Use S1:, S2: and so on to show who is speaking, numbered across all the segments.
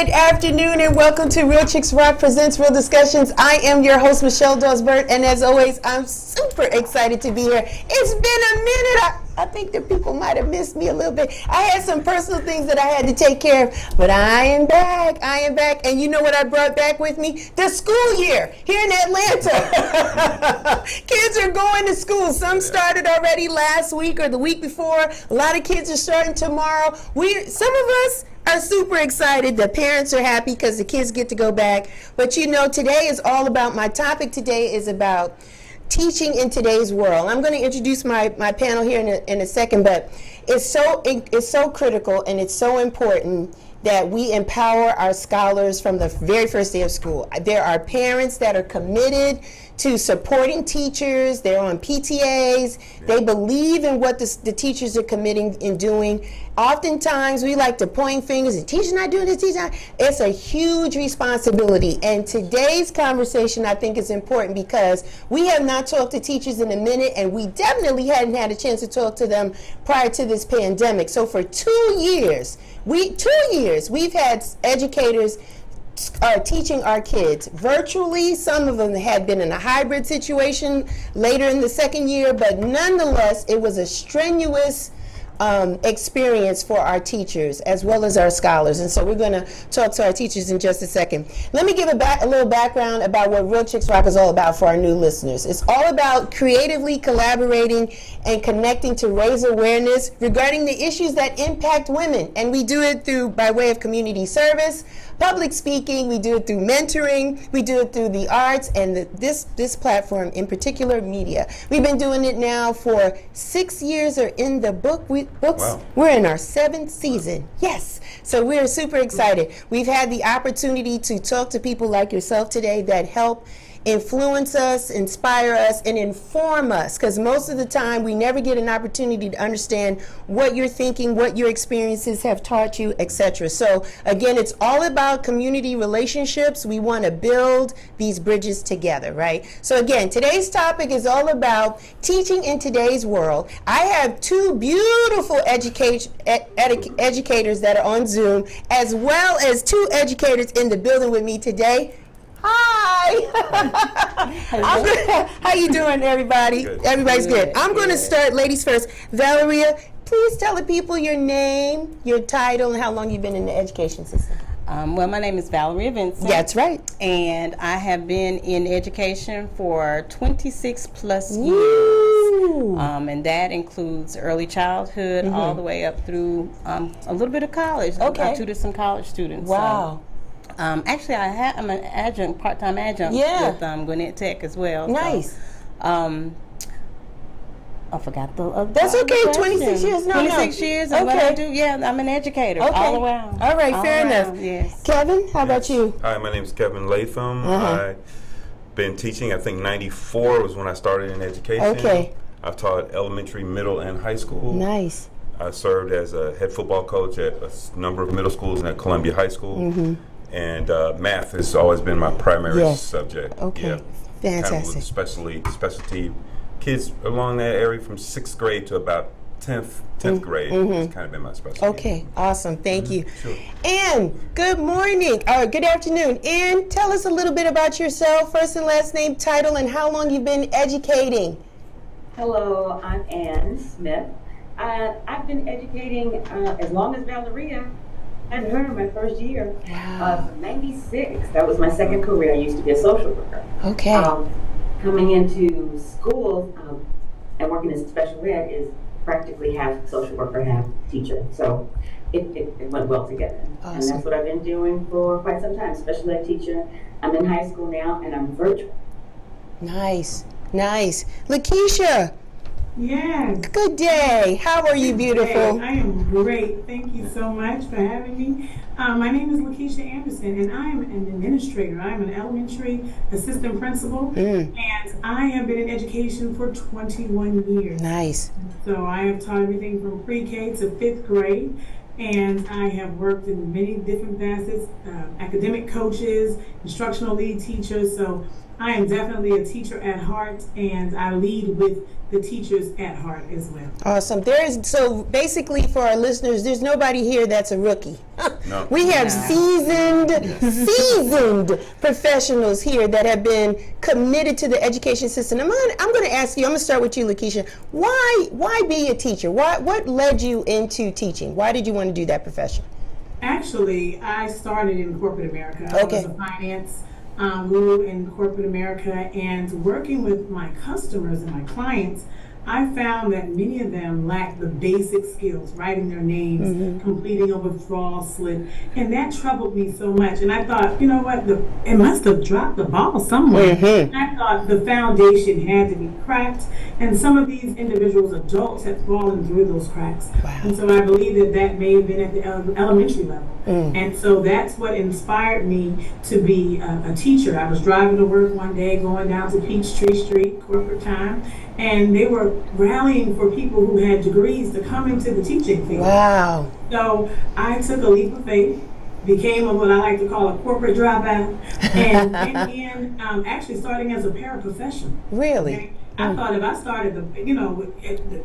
S1: Good afternoon and welcome to Real Chicks Rock Presents Real Discussions. I am your host, Michelle Dawes-Burt, and as always, I'm super excited to be here. It's been a minute. I think that people might have missed me a little bit. I had some personal things that I had to take care of, but I am back. I am back. And you know what I brought back with me? The school year here in Atlanta. Kids are going to school. Some started already last week or the week before. A lot of kids are starting tomorrow. Some of us are super excited. The parents are happy because the kids get to go back. But you know, today is all about, my topic today is about teaching in today's world. I'm going to introduce my panel here in a second, but it's so critical and it's so important that we empower our scholars from the very first day of school. There are parents that are committed to supporting teachers. They're on PTAs. They believe in what the teachers are committing in doing. Oftentimes, we like to point fingers, the teacher's not doing this, teacher not. It's a huge responsibility. And today's conversation, I think, is important because we have not talked to teachers in a minute, and we definitely hadn't had a chance to talk to them prior to this pandemic. So for 2 years, we've had educators teaching our kids virtually. Some of them had been in a hybrid situation later in the second year, but nonetheless, it was a strenuous experience for our teachers as well as our scholars. And so we're going to talk to our teachers in just a second. Let me give a little background about what Real Chicks Rock is all about for our new listeners. It's all about creatively collaborating and connecting to raise awareness regarding the issues that impact women. And we do it by way of community service, public speaking, we do it through mentoring, we do it through the arts, and this platform, in particular, media. We've been doing it now for 6 years, or in the books. Wow. We're in our 7th season. Yes. So we're super excited. We've had the opportunity to talk to people like yourself today that help influence us, inspire us, and inform us, because most of the time we never get an opportunity to understand what you're thinking, what your experiences have taught you, etc. So again, it's all about community relationships. We want to build these bridges together, right? So again, today's topic is all about teaching in today's world. I have 2 beautiful educators that are on Zoom, as well as 2 educators in the building with me today. Hi. How you doing, everybody? Good. Everybody's good. I'm going to start, ladies first. Valeria, please tell the people your name, your title, and how long you've been in the education system.
S2: Well, my name is Valeria Vincent.
S1: That's right.
S2: And I have been in education for 26 plus years. And that includes early childhood all the way up through a little bit of college.
S1: Okay.
S2: I tutored some college students.
S1: Wow.
S2: Actually, I'm an adjunct, part-time adjunct with Gwinnett Tech as well.
S1: Nice.
S2: So, I forgot the other.
S1: That's okay. 26 years.
S2: 26 years. And what I do, I'm an educator all around.
S1: All right, fair enough.
S2: Yes.
S1: Kevin, how about you?
S3: Hi, my name is Kevin Latham. I've been teaching. I think 94 was when I started in education. Okay. I've taught elementary, middle, and high school.
S1: Nice.
S3: I served as a head football coach at a number of middle schools and at Columbia High School. And math has always been my primary subject.
S1: Okay.
S3: Yeah.
S1: Fantastic.
S3: Kind of specialty kids along that area from 6th grade to about 10th grade. It's kind of been my specialty.
S1: Okay, awesome. Thank you.
S3: Sure.
S1: Ann, good morning. Good afternoon. Ann, tell us a little bit about yourself, first and last name, title, and how long you've been educating.
S4: Hello, I'm Ann Smith. I've been educating as long as Valeria. I had her in my first year.
S1: Wow.
S4: From 96. That was my second career. I used to be a social worker.
S1: Okay.
S4: Coming into schools and working in special ed is practically half social worker, half teacher. So it went well together.
S1: Awesome.
S4: And that's what I've been doing for quite some time. Special ed teacher. I'm in high school now and I'm virtual.
S1: Nice. LeKisha.
S5: Yes.
S1: Good day. How are you, beautiful?
S5: I am great. Thank you so much for having me. My name is LeKisha Anderson, and I am an administrator. I am an elementary assistant principal, and I have been in education for 21 years.
S1: Nice.
S5: So I have taught everything from pre-K to 5th grade, and I have worked in many different facets, academic coaches, instructional lead teachers. So I am definitely a teacher at heart, and I lead with the teachers at heart as well.
S1: Awesome. So basically for our listeners, there's nobody here that's a rookie.
S3: No.
S1: We have seasoned professionals here that have been committed to the education system. I'm going to ask you, I'm going to start with you, LeKisha. Why be a teacher? What led you into teaching? Why did you want to do that profession?
S5: Actually, I started in corporate America. I was a finance guru in corporate America, and working with my customers and my clients, I found that many of them lack the basic skills, writing their names, completing a withdrawal slip, and that troubled me so much. And I thought, you know what, it must have dropped the ball somewhere. I thought the foundation had to be cracked, and some of these individuals, adults, have fallen through those cracks. And so I believe that may have been at the elementary level. And so that's what inspired me to be a teacher. I was driving to work one day, going down to Peachtree Street, corporate time, and they were rallying for people who had degrees to come into the teaching field.
S1: Wow.
S5: So I took a leap of faith, became what I like to call a corporate dropout, and began actually starting as a paraprofessional.
S1: Really?
S5: Okay? I thought if I started the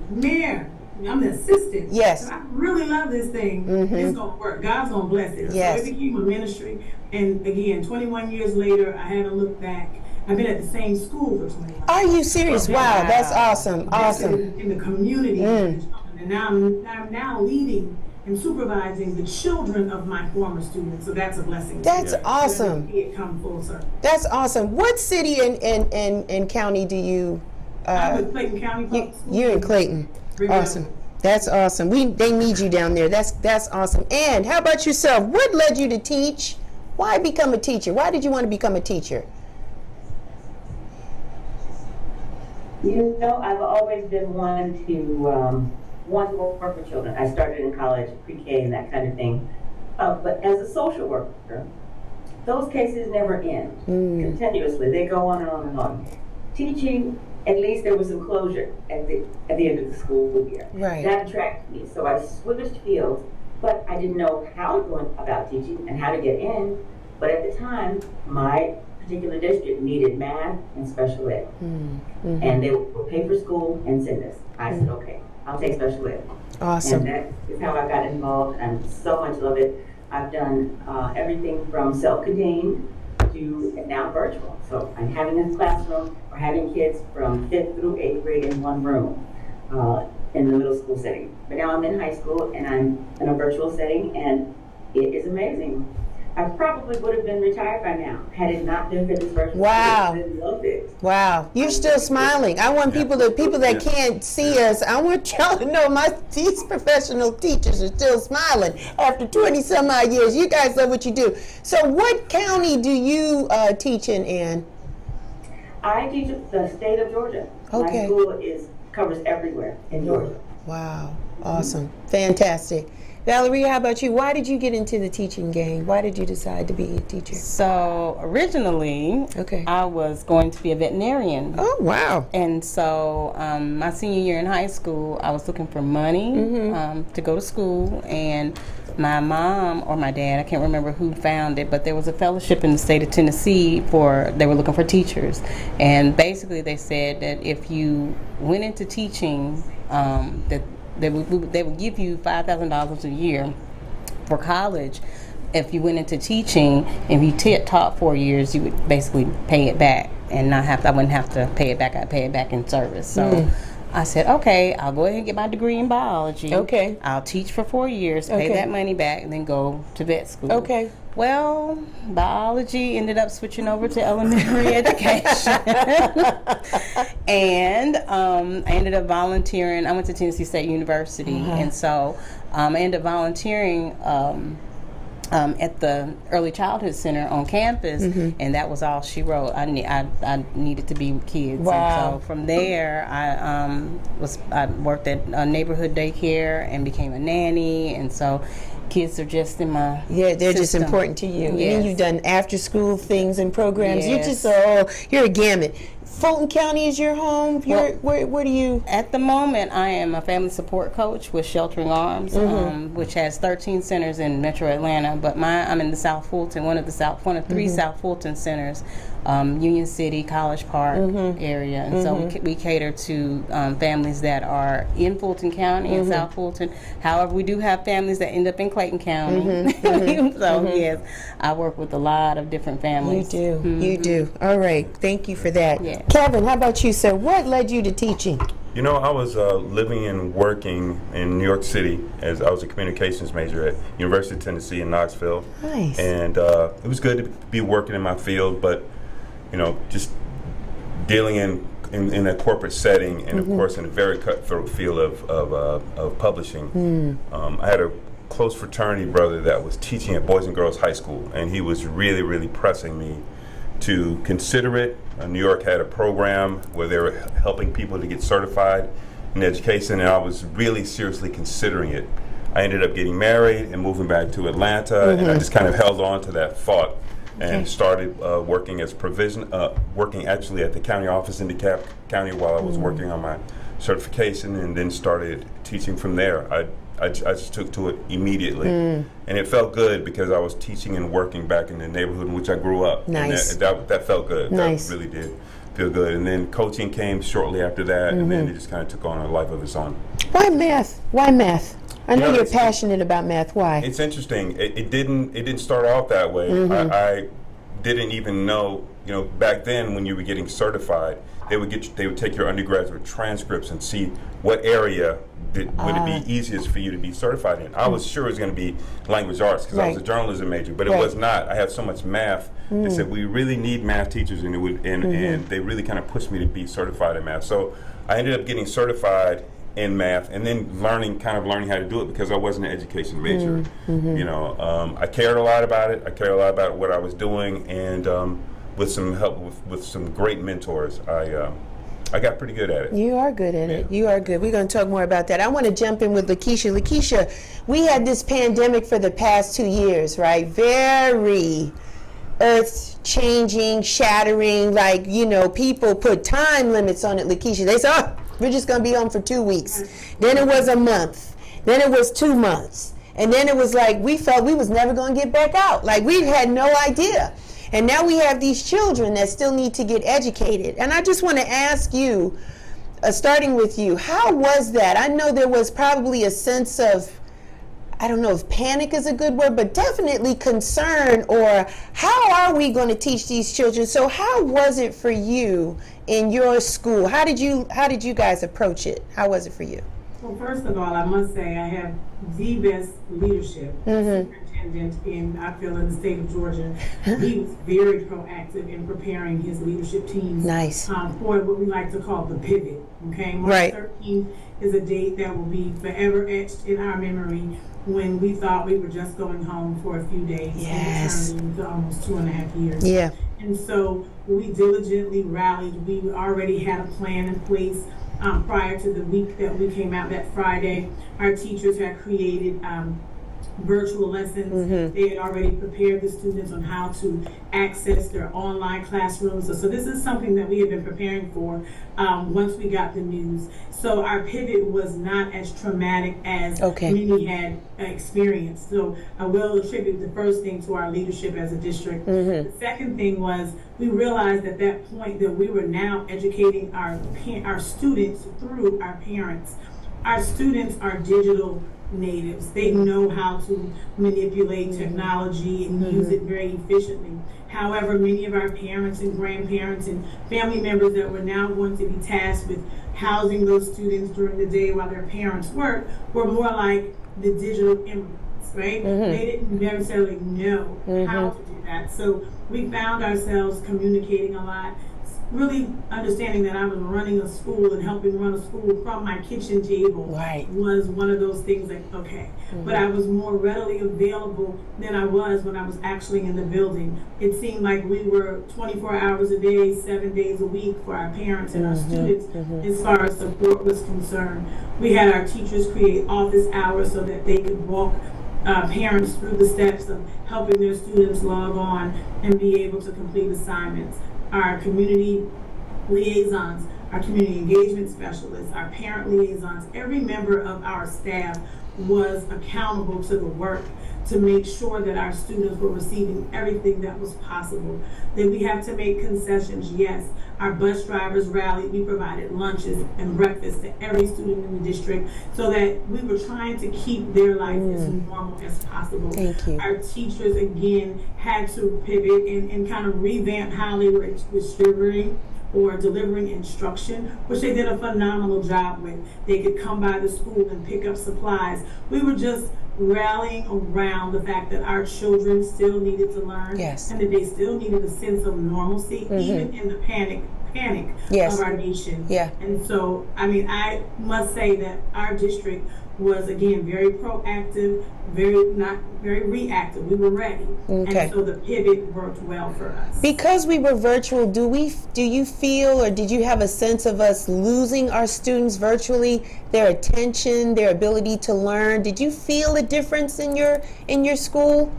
S5: mayor, I'm the assistant.
S1: Yes.
S5: I really love this thing. It's going to work. God's going to bless it.
S1: Yes.
S5: So it became a ministry. And again, 21 years later, I haven't looked back. I've been at the same school for 21 years.
S1: Are you serious? Wow, that's awesome. Awesome.
S5: In the community. And now I'm now leading and supervising the children of my former students. So that's a blessing.
S1: That's awesome.
S5: It come full circle.
S1: That's awesome. What city and county do you?
S5: I'm in Clayton County.
S1: You're in Clayton. Awesome. That's awesome. They need you down there. That's awesome. And how about yourself? What led you to teach? Why become a teacher? Why did you want to become a teacher?
S4: You know, I've always been one to work with children. I started in college, pre-K, and that kind of thing. But as a social worker, those cases never end continuously. They go on and on and on. Teaching, at least there was some closure at the end of the school year.
S1: Right.
S4: That attracted me. So I switched fields, but I didn't know how to go about teaching and how to get in. But at the time, my particular district needed math and special ed. And they would pay for school and send us. I said, okay, I'll take special ed.
S1: Awesome.
S4: And that is how I got involved, and so much love it. I've done everything from self-contained to now virtual. So I'm having a classroom or having kids from 5th through 8th grade in one room in the middle school setting. But now I'm in high school and I'm in a virtual setting, and it is amazing. I probably would have been retired by now had it not been for this virtual.
S1: Wow.
S4: I loved it.
S1: Wow. You're still smiling. I want people that can't see us, I want y'all to know these professional teachers are still smiling after 20 some odd years. You guys love what you do. So what county do you teach in, Ann?
S4: I teach the state of Georgia.
S1: Okay.
S4: My school covers everywhere in Georgia.
S1: Wow. Awesome. Fantastic. Valeria, how about you? Why did you get into the teaching game? Why did you decide to be a teacher?
S2: So originally, I was going to be a veterinarian.
S1: Oh, wow.
S2: And so my senior year in high school, I was looking for money to go to school. And my mom or my dad, I can't remember who found it, but there was a fellowship in the state of Tennessee they were looking for teachers. And basically they said that if you went into teaching, that they would give you $5,000 a year for college. If you went into teaching, if you taught 4 years, you would basically pay it back and I wouldn't have to pay it back. I'd pay it back in service. So I said, okay, I'll go ahead and get my degree in biology. Okay. I'll teach for 4 years, pay that money back, and then go to vet school. Okay. Well, biology ended up switching over to elementary education. And I ended up volunteering. I went to Tennessee State University, and so I ended up volunteering at the Early Childhood Center on campus, and that was all she wrote. I needed to be with kids. Wow. And so from there, I worked at a neighborhood daycare and became a nanny, and so kids are just in my
S1: they're system. Just important to you. Yes. And you've done after school things and programs. Yes. You're a gamut. Fulton County is your home? Where do you?
S2: At the moment, I am a family support coach with Sheltering Arms, which has 13 centers in Metro Atlanta. But I'm in the South Fulton, one of three South Fulton centers, Union City, College Park area, and so we cater to families that are in Fulton County and South Fulton. However, we do have families that end up in Clayton County. So yes, I work with a lot of different families.
S1: You do, you do. All right, thank you for that.
S2: Yeah.
S1: Kevin, how about you, sir? What led you to teaching?
S3: You know, I was living and working in New York City as I was a communications major at University of Tennessee in Knoxville.
S1: Nice.
S3: And it was good to be working in my field, but you know, just dealing in a corporate setting, and of course in a very cutthroat field of publishing. I had a close fraternity brother that was teaching at Boys and Girls High School, and he was really, really pressing me to consider it. New York had a program where they were helping people to get certified in education, and I was really seriously considering it. I ended up getting married and moving back to Atlanta, and I just kind of held on to that thought and started working as working actually at the county office in DeKalb County while I was working on my certification, and then started teaching from there. I just took to it immediately, and it felt good because I was teaching and working back in the neighborhood in which I grew up.
S1: Nice.
S3: And that felt good.
S1: Nice.
S3: That really did feel good. And then coaching came shortly after that, and then it just kind of took on a life of its own.
S1: Why math? Why math? I know you're
S3: it's
S1: passionate about math. Why?
S3: It's interesting. It didn't start off that way. I didn't even know. You know, back then when you were getting certified, they would take your undergraduate transcripts and see what area would it be easiest for you to be certified in. I was sure it was going to be language arts because I was a journalism major, but it was not. I have so much math. They said we really need math teachers, and and they really kind of pushed me to be certified in math. So I ended up getting certified in math, and then learning how to do it because I wasn't an education major. You know, I cared a lot about it. I cared a lot about what I was doing, and with some help with some great mentors, I got pretty good at it.
S1: You are good at it. You are good. We're going to talk more about that. I want to jump in with LeKisha. LeKisha, we had this pandemic for the past 2 years, right? Very earth-changing, shattering, like, you know, people put time limits on it, LeKisha. They said, oh, we're just going to be home for 2 weeks. Then it was a month. Then it was 2 months. And then it was like we felt we was never going to get back out. Like we had no idea. And now we have these children that still need to get educated. And I just want to ask you, starting with you, how was that? I know there was probably a sense of, I don't know if panic is a good word, but definitely concern, or how are we going to teach these children? So how was it for you in your school? How did you guys approach it? How was it for you?
S5: Well, first of all, I must say I have the best leadership superintendent I feel in the state of Georgia. He was very proactive in preparing his leadership teams.
S1: Nice.
S5: For what we like to call the pivot. Okay, March 13th is a date that will be forever etched in our memory when we thought we were just going home for a few days.
S1: Yes.
S5: And it turned into almost 2.5 years.
S1: Yeah.
S5: And so we diligently rallied. We already had a plan in place. Prior to the week that we came out that Friday, our teachers had created virtual lessons. They had already prepared the students on how to access their online classrooms. So this is something that we had been preparing for once we got the news. So our pivot was not as traumatic as many had experienced. So I will attribute the first thing to our leadership as a district. The second thing was we realized at that point that we were now educating our students through our parents. Our students are digital natives. They know how to manipulate technology and use it very efficiently. However, many of our parents and grandparents and family members that were now going to be tasked with housing those students during the day while their parents work were more like the digital immigrants, right? They didn't necessarily know how to do that. So we found ourselves communicating a lot, really understanding that I was running a school and helping run a school from my kitchen table was one of those things that, but I was more readily available than I was when I was actually in the building. It seemed like we were 24 hours a day, 7 days a week for our parents and our students as far as support was concerned. We had our teachers create office hours so that they could walk parents through the steps of helping their students log on and be able to complete assignments. Our community liaisons, our community engagement specialists, our parent liaisons, every member of our staff was accountable to the work to make sure that our students were receiving everything that was possible. That we have to make concessions, yes. Our bus drivers rallied, we provided lunches and breakfast to every student in the district so that we were trying to keep their life as normal as possible.
S1: Thank you.
S5: Our teachers, again, had to pivot and kind of revamp how they were distributing or delivering instruction, which they did a phenomenal job with. They could come by the school and pick up supplies. We were just rallying around the fact that our children still needed to learn,
S1: Yes.
S5: and that they still needed a sense of normalcy, even in the panic
S1: Yes.
S5: of our nation.
S1: Yeah.
S5: And so, I mean, I must say that our district was, again, very proactive, not very reactive. We were ready.
S1: Okay.
S5: And so the pivot worked well for us.
S1: Because we were virtual, do you feel, or did you have a sense of us losing our students virtually, their attention, their ability to learn? Did you feel a difference in your school?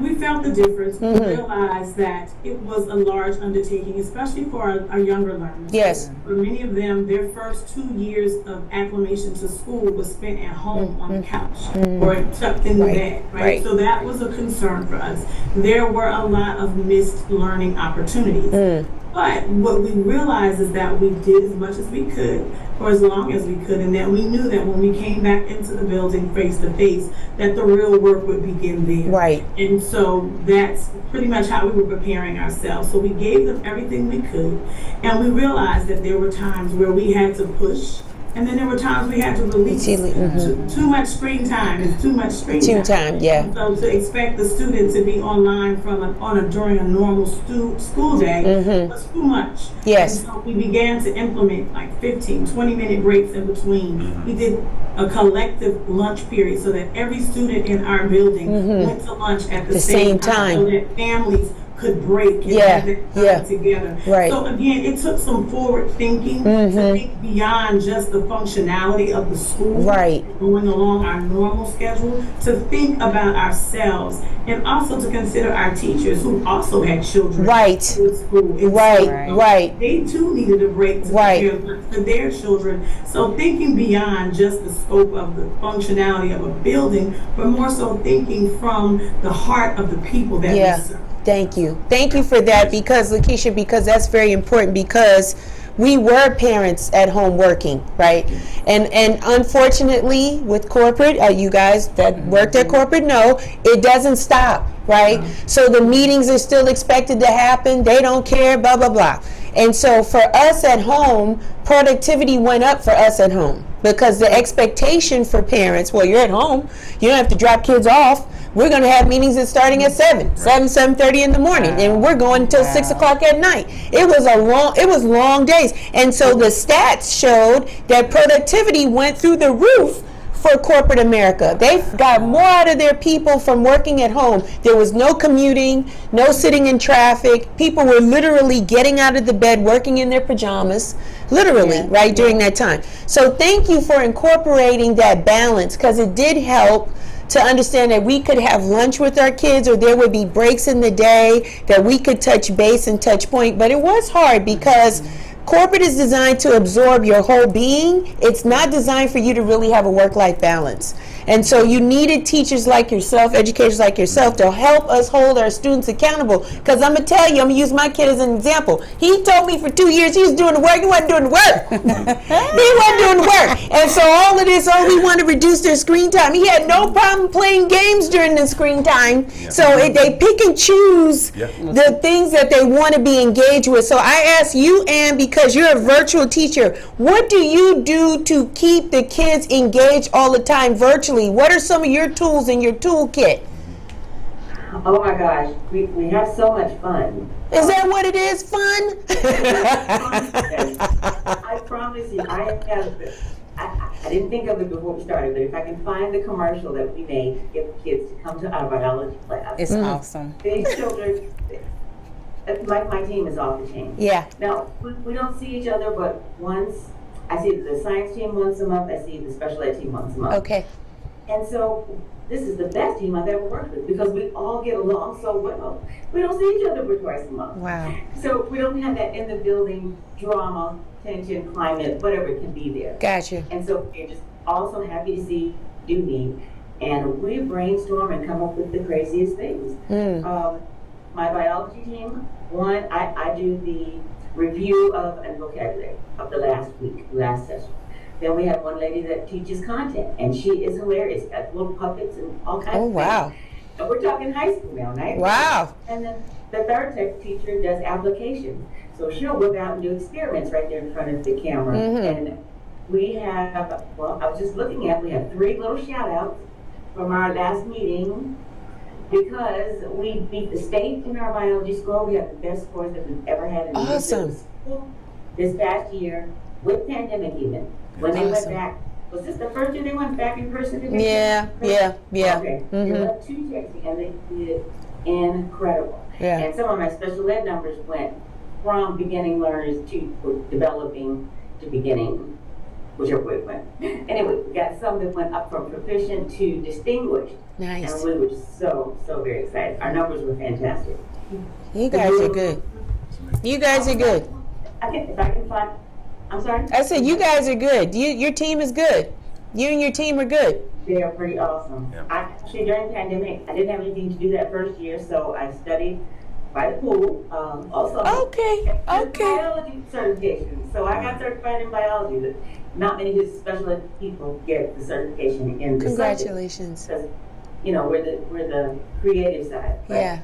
S5: We felt the difference. We realized that it was a large undertaking, especially for our younger learners.
S1: Yes.
S5: For many of them, their first 2 years of acclimation to school was spent at home on the couch or tucked in the bed, right? So that was a concern for us. There were a lot of missed learning opportunities. But what we realized is that we did as much as we could for as long as we could, and that we knew that when we came back into the building face to face, that the real work would begin there.
S1: Right.
S5: And so that's pretty much how we were preparing ourselves. So we gave them everything we could, and we realized that there were times where we had to push, and then there were times we had to release. Too much screen time is too much screen time.
S1: Yeah.
S5: And so to expect the student to be online during a normal school day was too much.
S1: Yes.
S5: And so we began to implement like 15, 20-minute breaks in between. We did a collective lunch period so that every student in our building went to lunch at the same time, so that families could break and have that time together.
S1: Right.
S5: So again, it took some forward thinking to think beyond just the functionality of the school, going along our normal schedule, to think about ourselves and also to consider our teachers who also had children in school. They too needed a break to prepare for their children. So thinking beyond just the scope of the functionality of a building, but more so thinking from the heart of the people that we serve.
S1: Thank you for that, because LeKisha, because that's very important, because we were parents at home working, right? And unfortunately with corporate, you guys that worked at corporate know, it doesn't stop, right? So the meetings are still expected to happen, they don't care, blah, blah, blah. And so for us at home, productivity went up for us at home, because the expectation for parents, well, you're at home, you don't have to drop kids off. We're going to have meetings that's starting at 7:30 in the morning, and we're going until 6 o'clock at night. It was long days. And so the stats showed that productivity went through the roof for corporate America. They got more out of their people from working at home. There was no commuting, no sitting in traffic. People were literally getting out of the bed, working in their pajamas, literally, during that time. So thank you for incorporating that balance, because it did help to understand that we could have lunch with our kids, or there would be breaks in the day that we could touch base and touch point. But it was hard, because corporate is designed to absorb your whole being. It's not designed for you to really have a work-life balance. And so you needed teachers like yourself, educators like yourself, to help us hold our students accountable. Because I'm going to tell you, I'm going to use my kid as an example. He told me for 2 years he was doing the work. He wasn't doing the work. He wasn't doing the work. And so all of this, we want to reduce their screen time. He had no problem playing games during the screen time. So they pick and choose the things that they want to be engaged with. So I ask you, Ann, because you're a virtual teacher, what do you do to keep the kids engaged all the time virtually? What are some of your tools in your toolkit?
S4: Oh my gosh, we have so much fun.
S1: Is that what it is, fun?
S4: I promise you, I didn't think of it before we started, but if I can find the commercial that we made to get the kids to come to our biology class.
S2: It's awesome.
S4: These children, my team is off the chain.
S1: Yeah.
S4: Now, we don't see each other but once. I see the science team once a month. I see the special ed team once a month.
S1: Okay.
S4: And so this is the best team I've ever worked with because we all get along so well. We don't see each other but twice a month.
S1: Wow.
S4: So we don't have that in the building drama, tension, climate, whatever it can be there.
S1: Gotcha.
S4: And so we're just also happy to see you meet. And we brainstorm and come up with the craziest things. My biology team, I do the review of and vocabulary of the last session. Then we have one lady that teaches content, and she is hilarious. Got little puppets and all kinds of things.
S1: Wow.
S4: And we're talking high school now, right?
S1: Wow.
S4: And then the third tech teacher does application. So she'll whip out and do experiments right there in front of the camera. And we have, well, I was just looking at, we have 3 little shout outs from our last meeting because we beat the state in our biology score. We have the best scores that we've ever had in the history of the school this past year with pandemic even. When they went back, was this the first year they went back in person?
S1: Yeah.
S4: Okay. They went to Texas and they did incredible.
S1: Yeah.
S4: And some of my special ed numbers went from beginning learners to developing to beginning, whichever way it went. Anyway, we got some that went up from proficient to distinguished.
S1: Nice.
S4: And we were so very excited. Our numbers were fantastic.
S1: You guys are good. You guys are good.
S4: If I can find, I'm sorry?
S1: I said you guys are good. Your team is good. You and your team are good.
S4: They are pretty awesome.
S3: Yeah.
S4: Actually, during the pandemic, I didn't have anything to do that first year, so I studied by the pool. Also,
S1: Okay.
S4: biology certification. So I got certified in biology. But not many special ed people get the certification in the
S1: Congratulations.
S4: Because, you know, we're the creative side. But
S1: Yeah.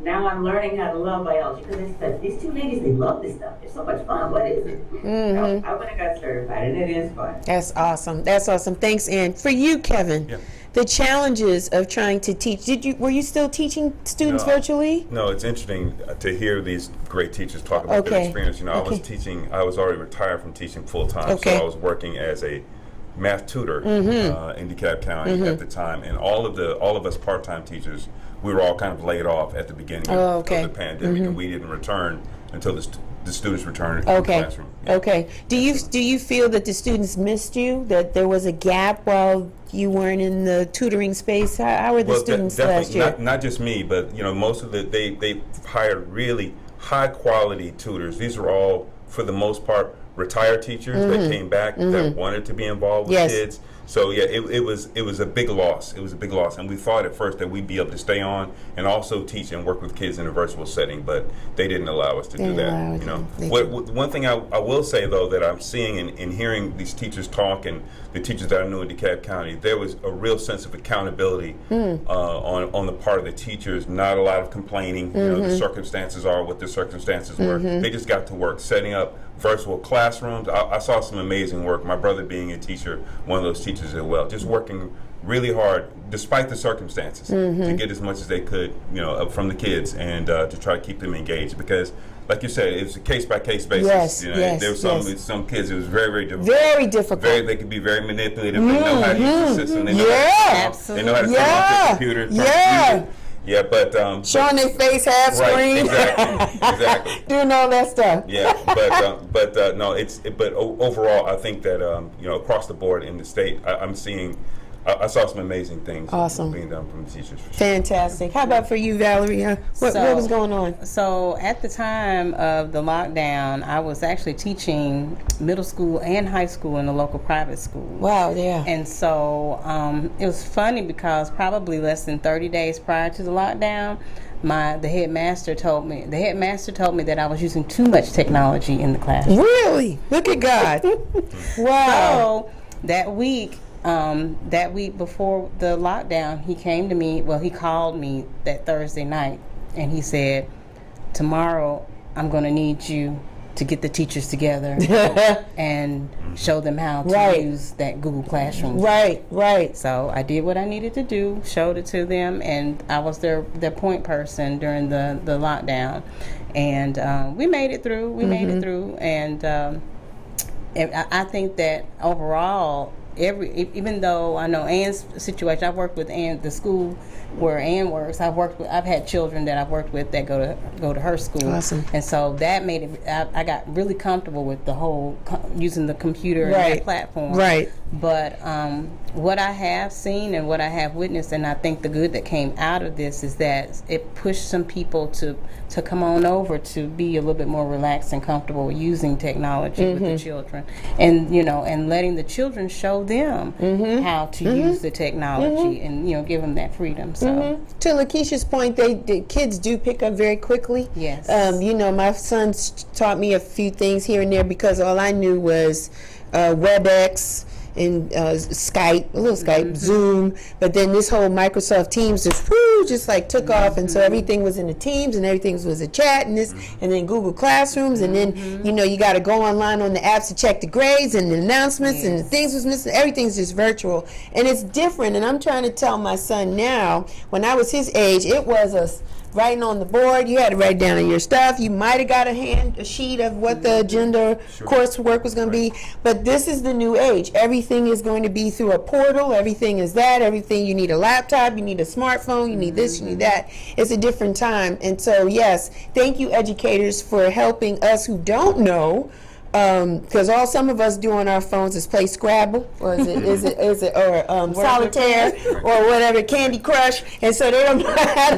S4: now I'm learning how to love biology because I said, these 2 ladies, they love this stuff. It's so much fun. What is it? I went and got certified, and it is fun.
S1: That's awesome. That's awesome. Thanks, Ann. For you, Kevin, the challenges of trying to teach. Were you still teaching students virtually?
S3: No, it's interesting to hear these great teachers talk about their experience. You know, I was already retired from teaching full time, so I was working as a math tutor in DeKalb County at the time, and all of us part-time teachers, we were all kind of laid off at the beginning of the pandemic, and we didn't return until the students returned to the classroom.
S1: Okay. Do you feel that the students missed you? That there was a gap while you weren't in the tutoring space? How were the students last year?
S3: Not just me, but you know, most of they hired really high quality tutors. These were all, for the most part, retired teachers that came back that wanted to be involved with kids. So yeah, it was a big loss. It was a big loss, and we thought at first that we'd be able to stay on and also teach and work with kids in a virtual setting, but they didn't allow us to do that. You know, one thing I will say though that I'm seeing and hearing these teachers talk, and the teachers that I knew in DeKalb County, there was a real sense of accountability on the part of the teachers. Not a lot of complaining. You know, the circumstances are what the circumstances were. They just got to work setting up virtual classrooms. I saw some amazing work. My brother being a teacher, one of those teachers as well, just working really hard despite the circumstances to get as much as they could, you know, from the kids, and to try to keep them engaged, because like you said, it's a case by case basis. There were some kids, it was very difficult. Very difficult. They could be very manipulative. They know how to use the system. They know they know how to turn off the computer. Yeah, but
S1: showing their face half screen,
S3: exactly,
S1: doing all that stuff.
S3: Yeah, but no, but overall, I think that you know, across the board in the state, I'm seeing. I saw some amazing things being done from the teachers. For sure.
S1: Fantastic. How about for you, Valeria? What was going on?
S2: So at the time of the lockdown, I was actually teaching middle school and high school in a local private school.
S1: Wow, yeah.
S2: And so it was funny because probably less than 30 days prior to the lockdown, the headmaster told me that I was using too much technology in the classroom.
S1: Really? Look at God. Wow.
S2: So that week before the lockdown, he came to me. Well, he called me that Thursday night, and he said, "Tomorrow, I'm going to need you to get the teachers together and show them how to use that Google Classroom."
S1: Right.
S2: So I did what I needed to do, showed it to them, and I was their point person during the lockdown, and we made it through. And I think that overall, even though I know Ann's situation, I've worked with Ann, the school where Ann works. I've had children that I've worked with that go to her school.
S1: Awesome.
S2: And so that made it. I got really comfortable with the whole using the computer and
S1: Right.
S2: that platform.
S1: Right.
S2: But what I have seen and what I have witnessed, and I think the good that came out of this is that it pushed some people to come on over to be a little bit more relaxed and comfortable using technology with the children, and and letting the children show them how to use the technology, and give them that freedom. So
S1: To LeKisha's point, the kids do pick up very quickly.
S2: Yes.
S1: My son's taught me a few things here and there because all I knew was WebEx and Skype, a little Skype, Zoom, but then this whole Microsoft Teams just like took off, and so everything was in the Teams and everything was a chat and this, and then Google Classrooms, and then you got to go online on the apps to check the grades and the announcements and the things was missing. Everything's just virtual, and it's different. And I'm trying to tell my son now, when I was his age, it was writing on the board. You had to write down your stuff. You might have got a sheet of what the agenda coursework was going to be. But this is the new age. Everything is going to be through a portal. Everything is that. Everything, you need a laptop, you need a smartphone, you need this, you need that. It's a different time. And so, yes, thank you, educators, for helping us who don't know. Because all some of us do on our phones is play Scrabble, or is it Solitaire, or whatever, Candy Crush, and so they don't know how to,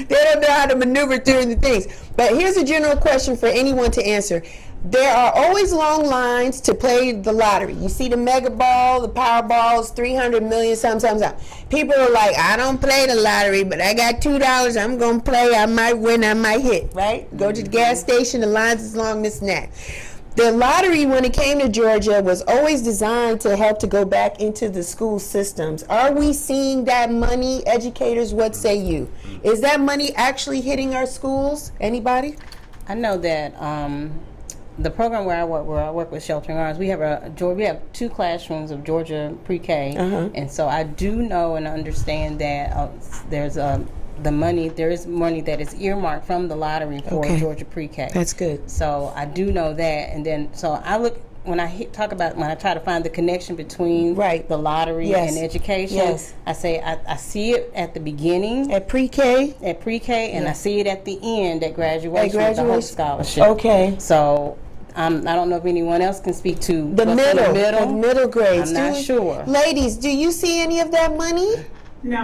S1: they don't know how to maneuver through the things. But here's a general question for anyone to answer. There are always long lines to play the lottery. You see the Mega Ball, the Powerball, 300 million, sometimes out. People are like, I don't play the lottery, but I got $2. I'm gonna play. I might win. I might hit. Right? Go to the gas station. The lines is long. This and that. The lottery, when it came to Georgia, was always designed to help to go back into the school systems. Are we seeing that money? Educators, what say you? Is that money actually hitting our schools? Anybody?
S2: I know that the program where I work with Sheltering Arms, we have 2 classrooms of Georgia pre-K, and so I do know and understand that there is money that is earmarked from the lottery for Georgia pre-K.
S1: That's good.
S2: So I do know that, and then so I look when I try to find the connection between the lottery and education. I say I see it at the beginning
S1: at pre-K,
S2: and I see it at the end at graduation with the Hope Scholarship.
S1: Okay.
S2: So I don't know if anyone else can speak to
S1: the middle grades.
S2: I'm not sure.
S1: Ladies, do you see any of that money?
S5: No,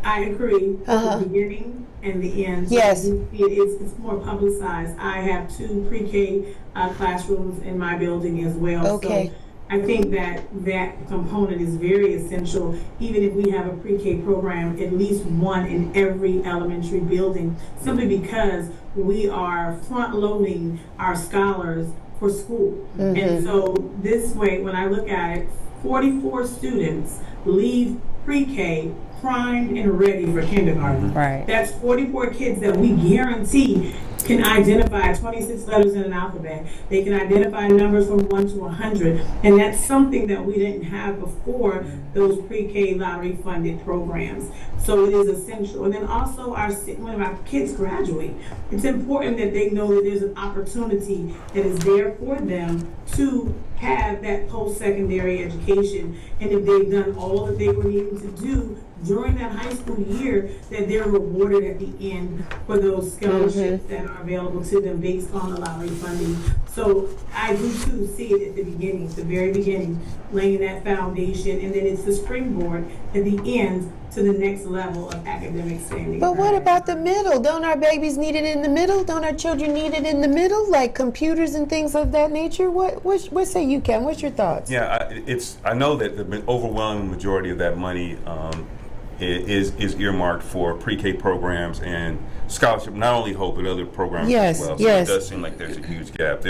S5: I agree. The beginning and the end.
S1: Yes.
S5: It's more publicized. I have 2 pre-K classrooms in my building as well.
S1: Okay.
S5: So I think that component is very essential. Even if we have a pre-K program, at least one in every elementary building, simply because we are front-loading our scholars for school. And so this way, when I look at it, 44 students leave pre-K primed and ready for kindergarten.
S2: Right.
S5: That's 44 kids that we guarantee can identify 26 letters in an alphabet. They can identify numbers from 1 to 100, and that's something that we didn't have before those pre-K lottery funded programs. So it is essential. And then also when our kids graduate, it's important that they know that there's an opportunity that is there for them to have that post-secondary education, and if they've done all that they were needing to do during that high school year, that they're rewarded at the end for those scholarships that are available to them based on the lottery funding. So I do too see it at the beginning, the very beginning, laying that foundation, and then it's the springboard at the end to the next level of academic standing.
S1: But what about the middle? Don't our babies need it in the middle? Don't our children need it in the middle, like computers and things of that nature? What say you, Ken? What's your thoughts?
S3: Yeah, I know that the overwhelming majority of that money is earmarked for pre-K programs and scholarship, not only Hope, but other programs as well. So it does seem like there's a huge gap.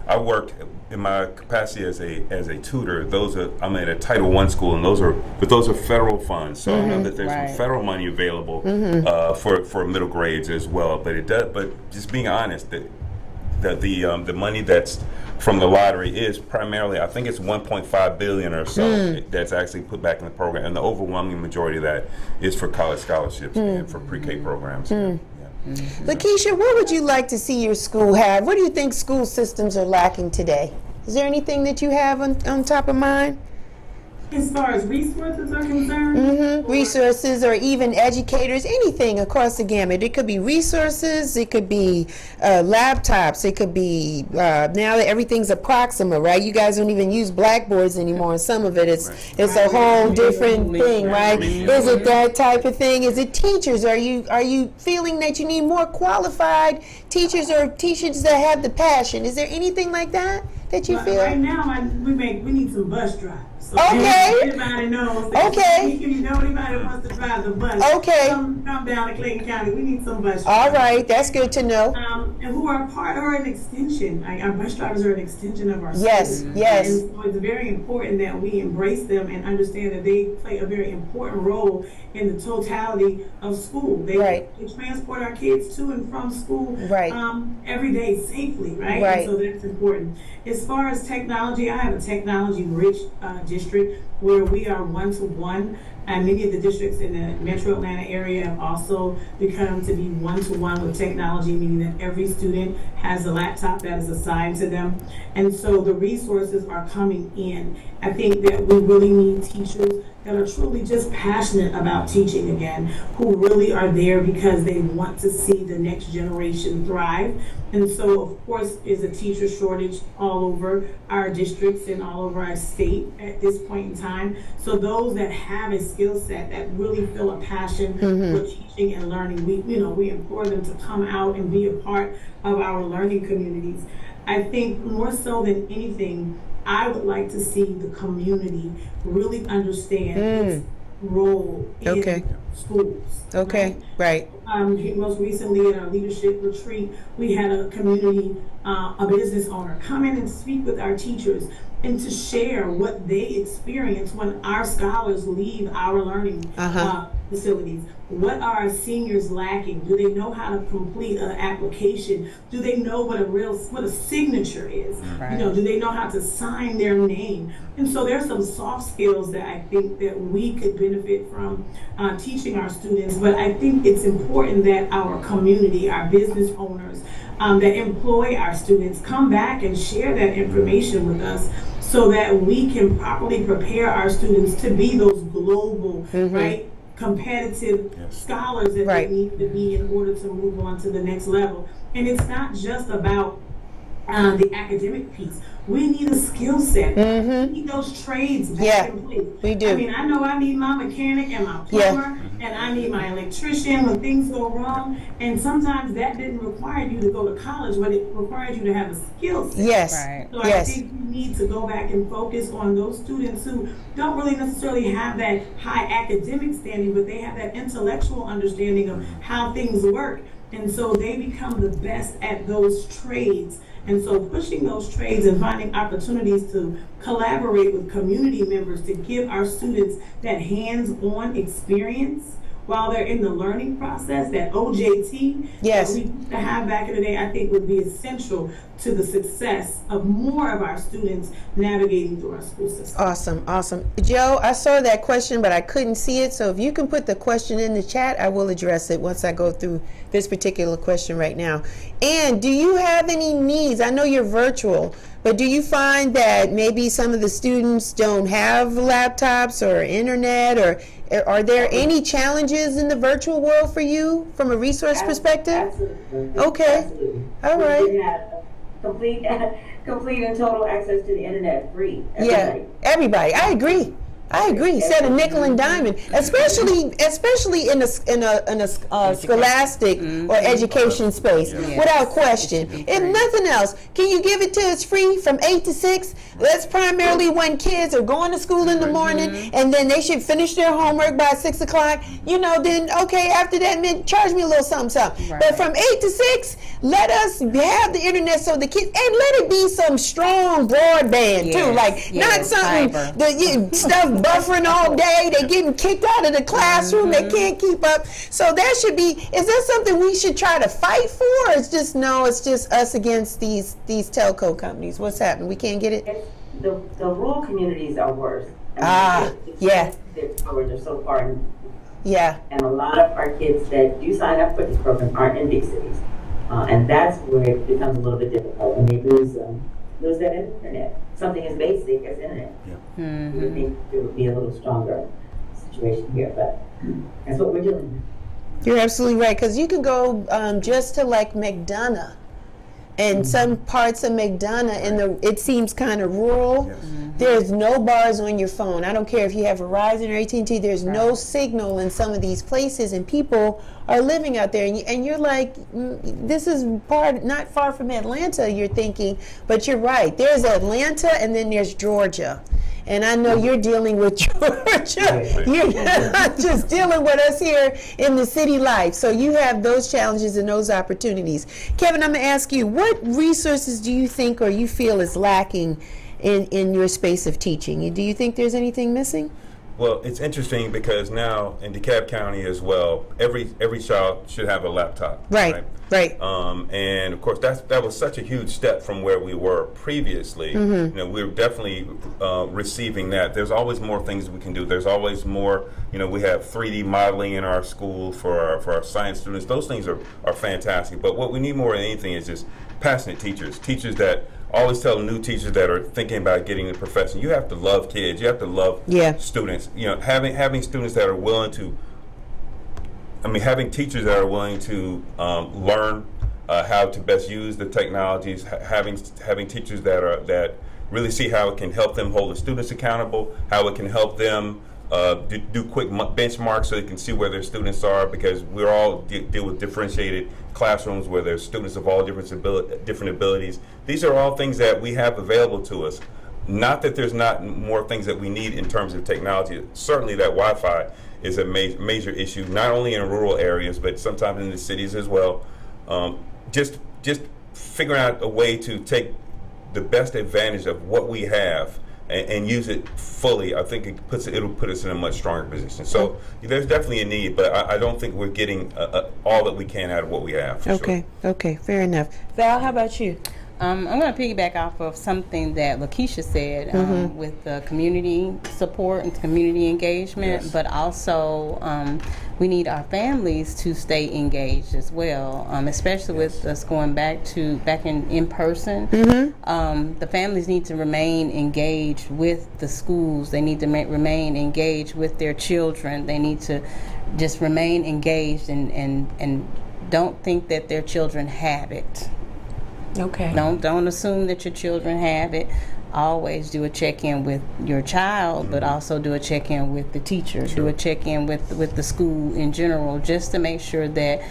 S3: I worked in my capacity as a tutor. I'm at a Title I school, and those are federal funds. So I know that there's some federal money available for middle grades as well. But just being honest, that the money that's from the lottery is primarily, I think it's $1.5 billion or so that's actually put back in the program, and the overwhelming majority of that is for college scholarships and for pre-K programs.
S1: LeKisha, what would you like to see your school have? What do you think school systems are lacking today? Is there anything that you have on top of mind?
S5: As far as resources are concerned,
S1: Resources or even educators, anything across the gamut. It could be resources, it could be laptops, it could be now that everything's a Proxima, right? You guys don't even use blackboards anymore, and some of it it's a whole different thing, right? Is it that type of thing? Is it teachers? Are you feeling that you need more qualified teachers or teachers that have the passion? Is there anything like that you feel?
S5: right now we need some bus drivers. So
S1: Okay.
S5: Everybody knows that.
S1: Okay.
S5: If you know anybody that wants to drive the bus,
S1: Okay.
S5: come down to Clayton County. We need some bus drivers.
S1: All right, that's good to know.
S5: And who are part or an extension. Our bus drivers are an extension of our
S1: Yes,
S5: school.
S1: yes.
S5: And so it's very important that we embrace them and understand that they play a very important role in the totality of school. They transport our kids to and from school every day safely, right?
S1: Right.
S5: And so that's important. As far as technology, I have a technology-rich district where we are one-to-one, and many of the districts in the metro Atlanta area have also become to be one-to-one with technology, meaning that every student has a laptop that is assigned to them. And so the resources are coming in. I think that we really need teachers that are truly just passionate about teaching again, who really are there because they want to see the next generation thrive. And so, of course, is a teacher shortage all over our districts and all over our state at this point in time. So those that have a skill set that really feel a passion for teaching and learning, we implore them to come out and be a part of our learning communities. I think more so than anything, I would like to see the community really understand its role in schools.
S1: Okay, right.
S5: Most recently at our leadership retreat, we had a community, a business owner come in and speak with our teachers and to share what they experience when our scholars leave our learning facilities. What are our seniors lacking? Do they know how to complete an application? Do they know what a signature is?
S2: Right.
S5: Do they know how to sign their name? And so there's some soft skills that I think that we could benefit from teaching our students. But I think it's important that our community, our business owners that employ our students come back and share that information with us so that we can properly prepare our students to be those global, right, competitive scholars that they need to be in order to move on to the next level. And it's not just about the academic piece. We need a skill set. We need those trades back in place.
S1: We do.
S5: I mean, I know I need my mechanic and my plumber, and I need my electrician when things go wrong. And sometimes that didn't require you to go to college, but it required you to have a skill set.
S1: Yes.
S2: Right.
S5: So I think we need to go back and focus on those students who don't really necessarily have that high academic standing, but they have that intellectual understanding of how things work. And so they become the best at those trades. And so pushing those trades and finding opportunities to collaborate with community members to give our students that hands-on experience while they're in the learning process, that OJT that we used to have back in the day, I think would be essential to the success of more of our students navigating through our school system.
S1: Awesome, awesome. Joe, I saw that question, but I couldn't see it. So if you can put the question in the chat, I will address it once I go through this particular question right now. And do you have any needs? I know you're virtual, but do you find that maybe some of the students don't have laptops or internet, or are there any challenges in the virtual world for you from a resource perspective?
S4: Absolutely.
S1: Okay.
S4: Absolutely.
S1: All right.
S4: We have complete and total access to the internet, free.
S1: Everybody. I agree. Set a nickel and diamond, especially in a scholastic or education space, without question. If nothing else, can you give it to us free from 8 to 6? That's primarily when kids are going to school in the morning, and then they should finish their homework by 6 o'clock. Then after that, charge me a little something. Right. But from 8 to 6, let us have the internet so the kids, and let it be some strong broadband too, not something stuff buffering all day. They're getting kicked out of the classroom. They can't keep up. So that should be. Is that something we should try to fight for? Or it's just us against these telco companies. What's happening? We can't get it.
S4: The rural communities are worse.
S1: Their
S4: coverage are so far.
S1: And
S4: a lot of our kids that do sign up for this program aren't in big cities, and that's where it becomes a little bit difficult when they lose lose that internet. Something as basic as internet.
S3: Yeah.
S4: We would think there would be a little stronger situation here, but that's what we're doing.
S1: You're absolutely right, because you can go just to like McDonough, and some parts of McDonough, and it seems kind of rural.
S3: Yes.
S1: There's no bars on your phone. I don't care if you have Verizon or AT&T. There's no signal in some of these places, and people are living out there. And you're like, this is not far from Atlanta, you're thinking, but you're right. There's Atlanta, and then there's Georgia. And I know you're dealing with Georgia. You're not just dealing with us here in the city life. So you have those challenges and those opportunities. Kevin, I'm going to ask you, what resources do you think or you feel is lacking in your space of teaching? Do you think there's anything missing?
S3: Well, it's interesting because now in DeKalb County as well, every child should have a laptop.
S1: Right.
S3: And of course, that was such a huge step from where we were previously. You know, we're definitely receiving that. There's always more things we can do. There's always more. You know, we have 3D modeling in our school for our science students. Those things are fantastic. But what we need more than anything is just passionate teachers that always tell new teachers that are thinking about getting in the profession, you have to love kids. You have to love students. You know, having students that are willing to. Having teachers that are willing to learn how to best use the technologies. Having teachers that really see how it can help them hold the students accountable. How it can help them do quick benchmarks so they can see where their students are, because we're all deal with differentiated classrooms where there's students of all different abilities. These are all things that we have available to us. Not that there's not more things that we need in terms of technology. Certainly that Wi-Fi is a major issue, not only in rural areas, but sometimes in the cities as well. Just figuring out a way to take the best advantage of what we have and use it fully, I think it'll put us in a much stronger position. So there's definitely a need, but I don't think we're getting all that we can out of what we have.
S1: Okay, fair enough. Val, how about you?
S2: I'm going to piggyback off of something that LeKisha said with the community support and community engagement, but also we need our families to stay engaged as well, especially with us going back in person. The families need to remain engaged with the schools. They need to remain engaged with their children. They need to just remain engaged and don't think that their children have it.
S1: Okay.
S2: Don't assume that your children have it. Always do a check-in with your child, but also do a check-in with the teacher. Do a check-in with the school in general, just to make sure that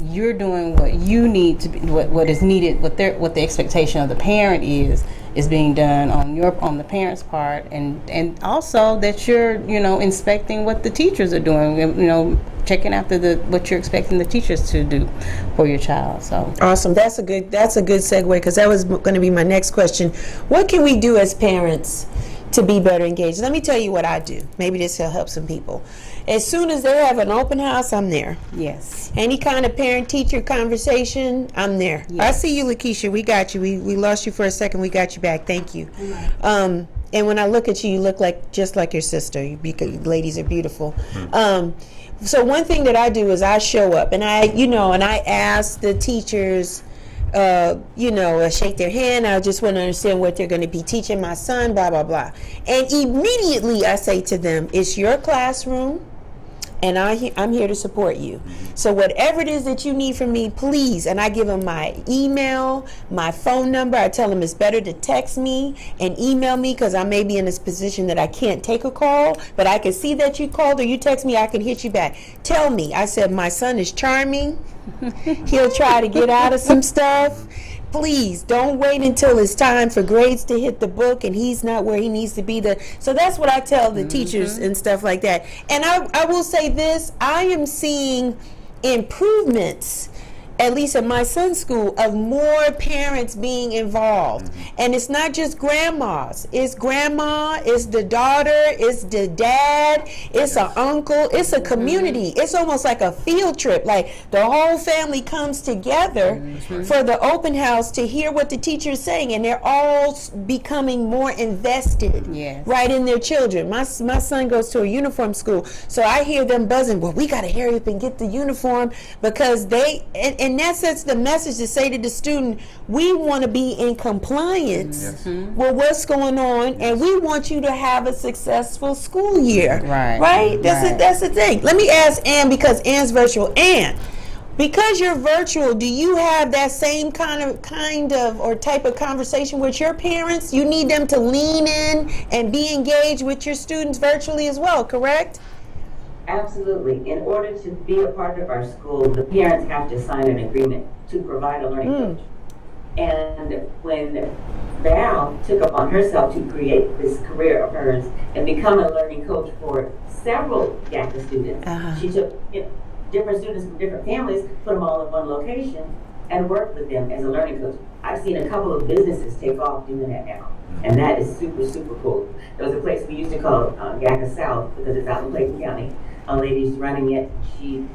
S2: you're doing what you need to be, what is needed, what the expectation of the parent is being done on the parent's part, and also that you're inspecting what the teachers are doing, checking after what you're expecting the teachers to do for your child. So
S1: awesome. That's a good segue, because that was going to be my next question. What can we do as parents to be better engaged? Let me tell you what I do. Maybe this will help some people. As soon as they have an open house, I'm there. Yes. Any kind of parent-teacher conversation, I'm there. Yes. I see you, LeKisha. We got you. We lost you for a second. We got you back. Thank you. And when I look at you, you look just like your sister. You ladies are beautiful. So one thing that I do is I show up, and I ask the teachers, shake their hand. I just want to understand what they're going to be teaching my son, blah, blah, blah. And immediately I say to them, it's your classroom, and I'm here to support you. So whatever it is that you need from me, please. And I give them my email, my phone number. I tell them it's better to text me and email me, because I may be in this position that I can't take a call, but I can see that you called or you text me, I can hit you back. Tell me. I said, my son is charming. He'll try to get out of some stuff. Please don't wait until it's time for grades to hit the book and he's not where he needs to be. So that's what I tell the teachers and stuff like that. And I will say this, I am seeing improvements, at least at my son's school, of more parents being involved. And it's not just grandmas. It's grandma, it's the daughter, it's the dad, it's an uncle, it's a community. It's almost like a field trip. Like the whole family comes together for the open house to hear what the teacher is saying, and they're all becoming more invested right in their children. My son goes to a uniform school, so I hear them buzzing, well, we got to hurry up and get the uniform, because they, and that sets the message to say to the student, we want to be in compliance with what's going on, and we want you to have a successful school year. Right? That's the thing. Let me ask Ann, because Ann's virtual. Ann, because you're virtual, do you have that same kind of or type of conversation with your parents? You need them to lean in and be engaged with your students virtually as well, correct?
S4: Absolutely. In order to be a part of our school, the parents have to sign an agreement to provide a learning coach. And when Val took upon herself to create this career of hers and become a learning coach for several DACA students, she took different students from different families, put them all in one location, and worked with them as a learning coach. I've seen a couple of businesses take off doing that now, and that is super, super cool. There was a place we used to call DACA South because it's out in Clayton County. A lady's running it. She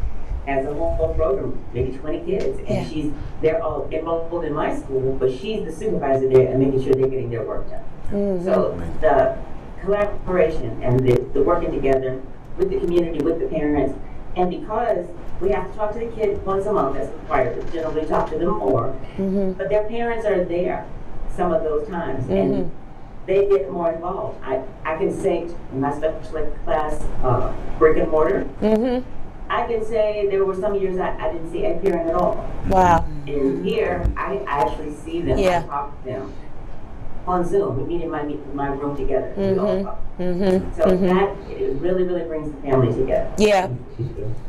S4: has a whole program, maybe 20 kids, and they're all enrolled in my school, but she's the supervisor there and making sure they're getting their work done. So the collaboration and the working together with the community, with the parents, and because we have to talk to the kids once a month, that's required, to generally talk to them more, but their parents are there some of those times, and they get more involved. I can say in my special ed class, brick and mortar, I can say there were some years I didn't see a parent at all.
S1: Wow.
S4: And here, I actually see them, I talk to them on Zoom. We meet in my room together. We all talk. So that it really, really brings the family together.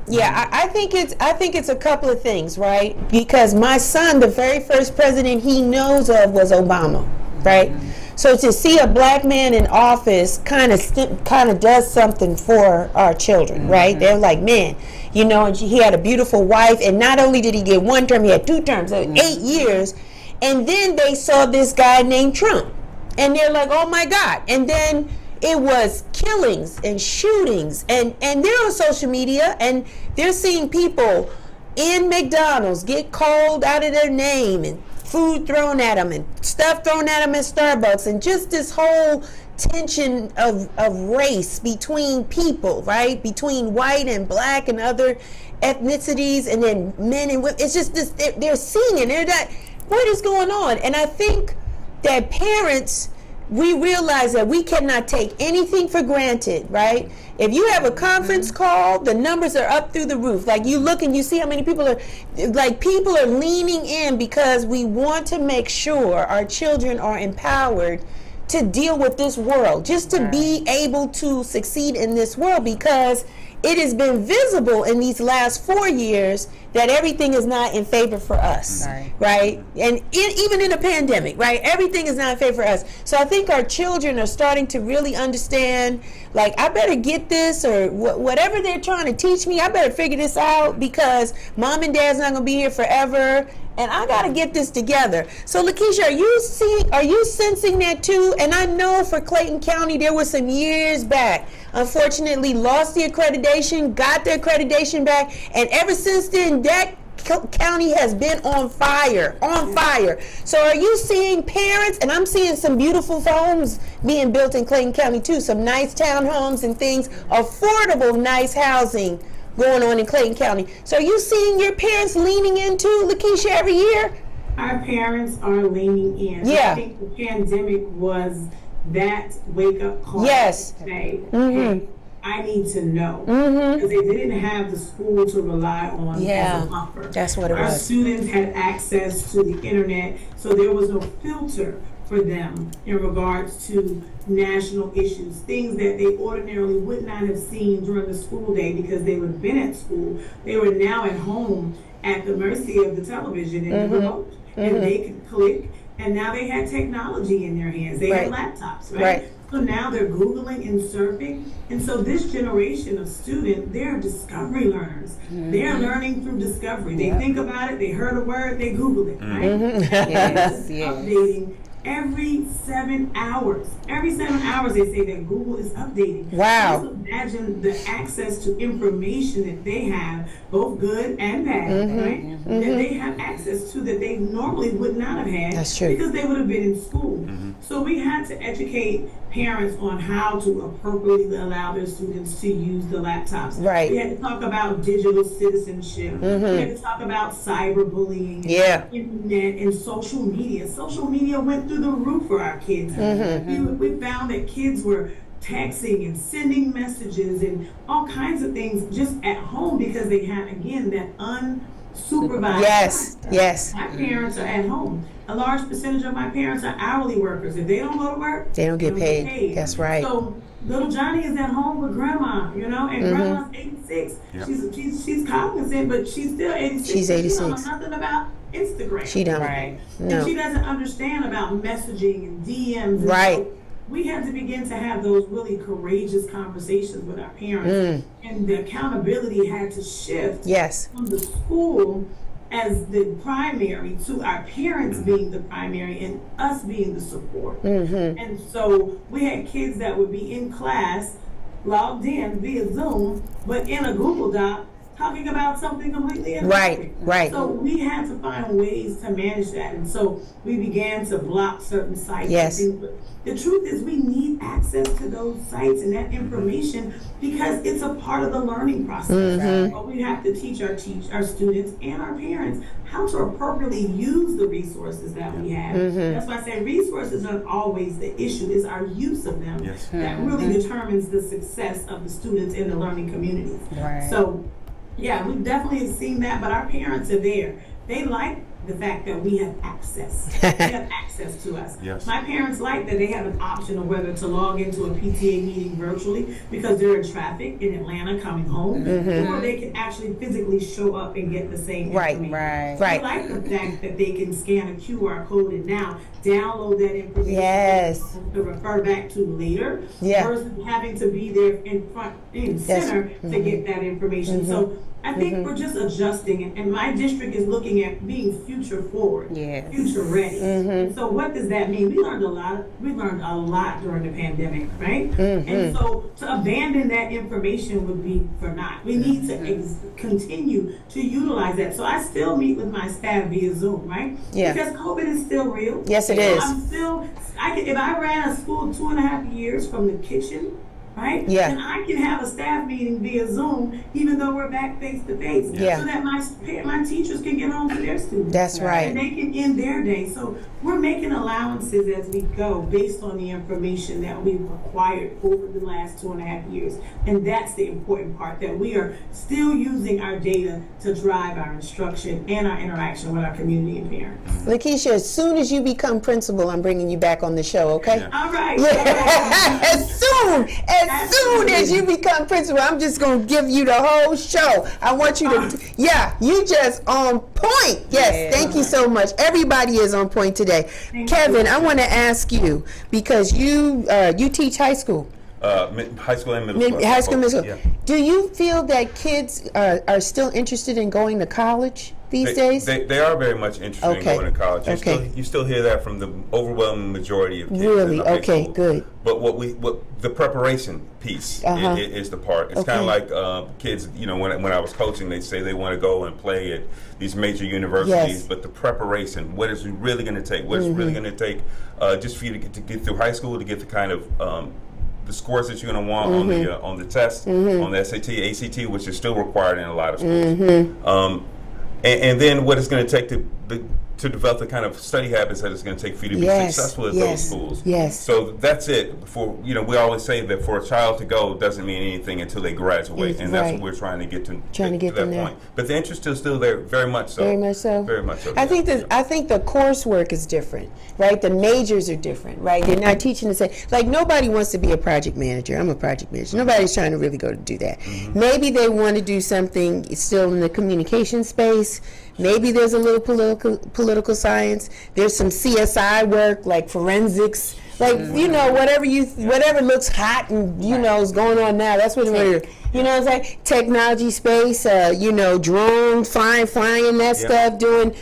S1: I think it's a couple of things, right? Because my son, the very first president he knows of was Obama, right? So to see a black man in office kind of does something for our children, right? They're like, man, you know, and he had a beautiful wife, and not only did he get one term, he had 2 terms, so 8 years. And then they saw this guy named Trump, and they're like, oh my God. And then it was killings and shootings, and they're on social media, and they're seeing people in McDonald's get called out of their name, and food thrown at them, and stuff thrown at them at Starbucks, and just this whole tension of race between people, right? Between white and black and other ethnicities, and then men and women. It's just this, they're seeing it, they're not, what is going on? And I think that parents, we realize that we cannot take anything for granted, right? If you have a conference call, the numbers are up through the roof. Like, you look and you see how many people are leaning in, because we want to make sure our children are empowered to deal with this world, just to be able to succeed in this world, because it has been visible in these last 4 years that everything is not in favor for us, right? And even in a pandemic, right? Everything is not in favor for us. So I think our children are starting to really understand, like, I better get this, or whatever they're trying to teach me, I better figure this out, because mom and dad's not going to be here forever, and I got to get this together. So LeKisha, are you sensing that too? And I know for Clayton County, there were some years back, unfortunately lost the accreditation, got the accreditation back, and ever since then, that county has been on fire. So are you seeing parents, and I'm seeing some beautiful homes being built in Clayton County too, some nice townhomes and things, affordable, nice housing going on in Clayton County. So are you seeing your parents leaning into LeKisha every year?
S5: Our parents are leaning in. I think the pandemic was that wake-up call.
S1: Yes.
S5: To say, hey, I need to know. Because they didn't have the school to rely on as a buffer.
S1: That's what it was.
S5: Our students had access to the internet, so there was no filter for them in regards to national issues, things that they ordinarily would not have seen during the school day because they would have been at school. They were now at home at the mercy of the television and the remote, and they could click, and now they had technology in their hands. They had laptops, right? So now they're Googling and surfing. And so this generation of student, they're discovery learners. They're learning through discovery. They think about it, they heard a word, they Google it, right?
S2: Yes.
S5: Updating every 7 hours. Every 7 hours they say that Google is updating.
S1: Wow.
S5: Just imagine the access to information that they have, both good and bad, right? That they have access to that they normally would not have had.
S1: That's true.
S5: Because they would have been in school. So we had to educate parents on how to appropriately allow their students to use the laptops.
S1: Right.
S5: We had to talk about digital citizenship. We had to talk about cyberbullying,
S1: Yeah.
S5: internet, and social media. Social media went through the roof for our kids. We found that kids were texting and sending messages and all kinds of things just at home because they had, again, that unsupervised.
S1: Yes,
S5: contact.
S1: yes.
S5: My parents are at home. A large percentage of my parents are hourly workers. If they don't go to work,
S1: They don't get paid. That's right.
S5: So little Johnny is at home with grandma, you know, and grandma's 86.
S3: Yep.
S5: She's cognizant, but she's still 86.
S1: She's
S5: She
S1: 86.
S5: don't know nothing about Instagram.
S1: She don't.
S2: Right.
S1: No.
S5: And she doesn't understand about messaging and DMs. And
S1: Right.
S5: so we had to begin to have those really courageous conversations with our parents. And the accountability had to shift
S1: Yes.
S5: from the school as the primary to our parents being the primary and us being the support. And so we had kids that would be in class, logged in via Zoom, but in a Google Doc talking about something completely inappropriate.
S1: Right.
S5: So we had to find ways to manage that. And so we began to block certain sites.
S1: Yes.
S5: And things. But the truth is we need access to those sites and that information because it's a part of the learning process. But we have to teach our students and our parents how to appropriately use the resources that we have. That's why I say resources aren't always the issue. It's our use of them
S3: Yes.
S5: that really determines the success of the students in the learning communities.
S2: Right.
S5: So yeah, we definitely have seen that, but our parents are there. They like the fact that we have access. They have access to us.
S3: Yes.
S5: My parents like that they have an option of whether to log into a PTA meeting virtually because they're in traffic in Atlanta coming home, or they can actually physically show up and get the same
S1: Right,
S5: information.
S2: right.
S5: They like the fact that they can scan a QR code and now download that information
S1: Yes.
S5: to refer back to later
S1: Yeah.
S5: versus having to be there in front, in center to get that information. So I think we're just adjusting, and my district is looking at being future forward,
S2: Yes.
S5: future ready. And so what does that mean? We learned a lot. We learned a lot during the pandemic, right? And so to abandon that information would be for naught. We need to continue to utilize that. So I still meet with my staff via Zoom, right?
S1: Yeah.
S5: Because COVID is still real.
S1: Yes, it is.
S5: I'm still. If I ran a school 2.5 years from the kitchen, right?
S1: Yeah.
S5: And I can have a staff meeting via Zoom, even though we're back face to face,
S1: Yeah.
S5: so that my teachers can get home to their students.
S1: That's right.
S5: And they can end their day. So we're making allowances as we go based on the information that we've acquired over the last 2.5 years. And that's the important part, that we are still using our data to drive our instruction and our interaction with our community and parents.
S1: LeKisha, as soon as you become principal, I'm bringing you back on the show, okay?
S3: Yeah.
S5: All right.
S1: As soon as you become principal, I'm just going to give you the whole show. I want you to, you just on point. Yes,
S2: Yeah.
S1: thank you so much. Everybody is on point today. Kevin, I want to ask you, because you teach high school.
S3: High school and middle school.
S1: High school, middle school.
S3: Yeah.
S1: Do you feel that kids are still interested in going to college these days?
S3: They are very much interested
S1: Okay.
S3: in going to college. You still hear that from the overwhelming majority of kids.
S1: Really?
S3: In high
S1: Okay,
S3: school.
S1: good.
S3: But the preparation piece is the part. It's kind of like kids. You know, when I was coaching, they say they want to go and play at these major universities,
S1: Yes.
S3: but the preparation, what is it really going to take? What is it really going to take just for you to get through high school, to get the kind of the scores that you're going to want on the test, on the SAT, ACT, which is still required in a lot of schools. And then what it's going to take to develop the kind of study habits that it's going to take for you to be successful at those schools.
S1: Yes.
S3: So that's it. We always say that for a child to go doesn't mean anything until they graduate, and that's what we're trying to get to that point. But the interest is still there, very much so.
S1: Very much so.
S3: Very much so.
S1: I think the coursework is different, right? The majors are different, right? They're not teaching the same. Like, nobody wants to be a project manager. I'm a project manager. Nobody's trying to really go to do that. Maybe they want to do something still in the communication space. Maybe there's a little political science. There's some CSI work, like forensics, like whatever looks hot and is going on now. That's what we're. It's like technology space, drones, flying that stuff, doing,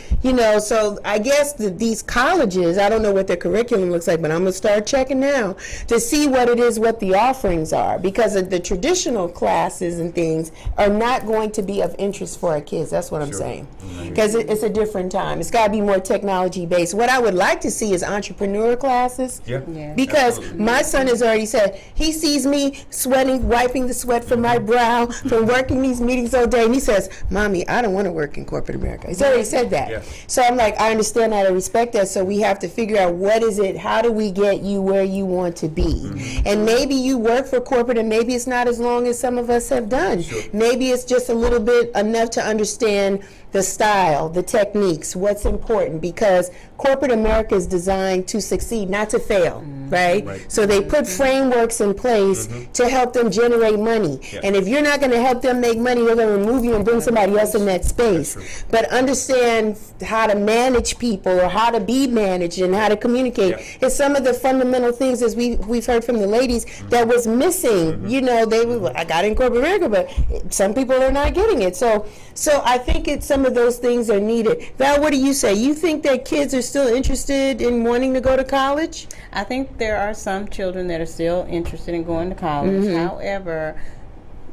S1: so I guess these colleges, I don't know what their curriculum looks like, but I'm going to start checking now to see what the offerings are, because of the traditional classes and things are not going to be of interest for our kids. That's what I'm saying. because it's a different time. It's got to be more technology based. What I would like to see is entrepreneur classes.
S3: Yeah.
S1: Because
S3: Absolutely.
S1: my son has already said he sees me sweating, wiping the sweat from my brow from working these meetings all day, and he says, "Mommy, I don't want to work in corporate America." He's already said that.
S3: Yeah.
S1: So I'm like, I understand that, I respect that. So we have to figure out what is it, how do we get you where you want to be? And maybe you work for corporate, and maybe it's not as long as some of us have done.
S3: Sure.
S1: Maybe it's just a little bit enough to understand the style, the techniques, what's important, because corporate America is designed to succeed, not to fail, right? So they put frameworks in place to help them generate money.
S3: Yeah.
S1: And if you're not going to help them make money, they're going to remove you and bring somebody else in that space. But understand how to manage people, or how to be managed, and how to communicate.
S3: Yeah.
S1: It's some of the fundamental things, as we've heard from the ladies, that was missing. You know, I got in corporate America, but some people are not getting it. So I think some of those things are needed. Val, what do you say? You think that kids are still interested in wanting to go to college?
S2: I think there are some children that are still interested in going to college. However,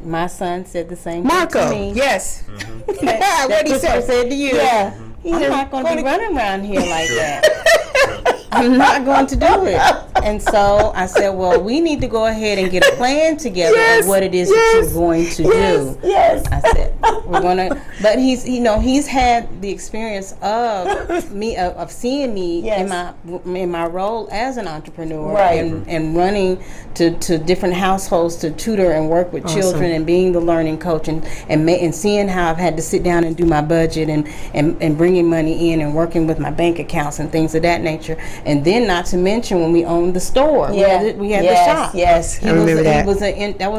S2: my son said the same thing to me.
S1: Yes.
S2: What
S1: What he said
S2: to you.
S1: Yeah.
S2: I'm not going to be running around here like that. I'm not going to do it. And so I said, well, we need to go ahead and get a plan together of what it is that you're going to do.
S1: Yes.
S2: I said, we're going to, but he's had the experience of me, of seeing me in my role as an entrepreneur,
S1: Right.
S2: and running to different households to tutor and work with children, and being the learning coach, and seeing how I've had to sit down and do my budget, and bringing money in, and working with my bank accounts and things of that nature. And then, not to mention, when we owned the store, we had the shop.
S1: Yes, I remember that.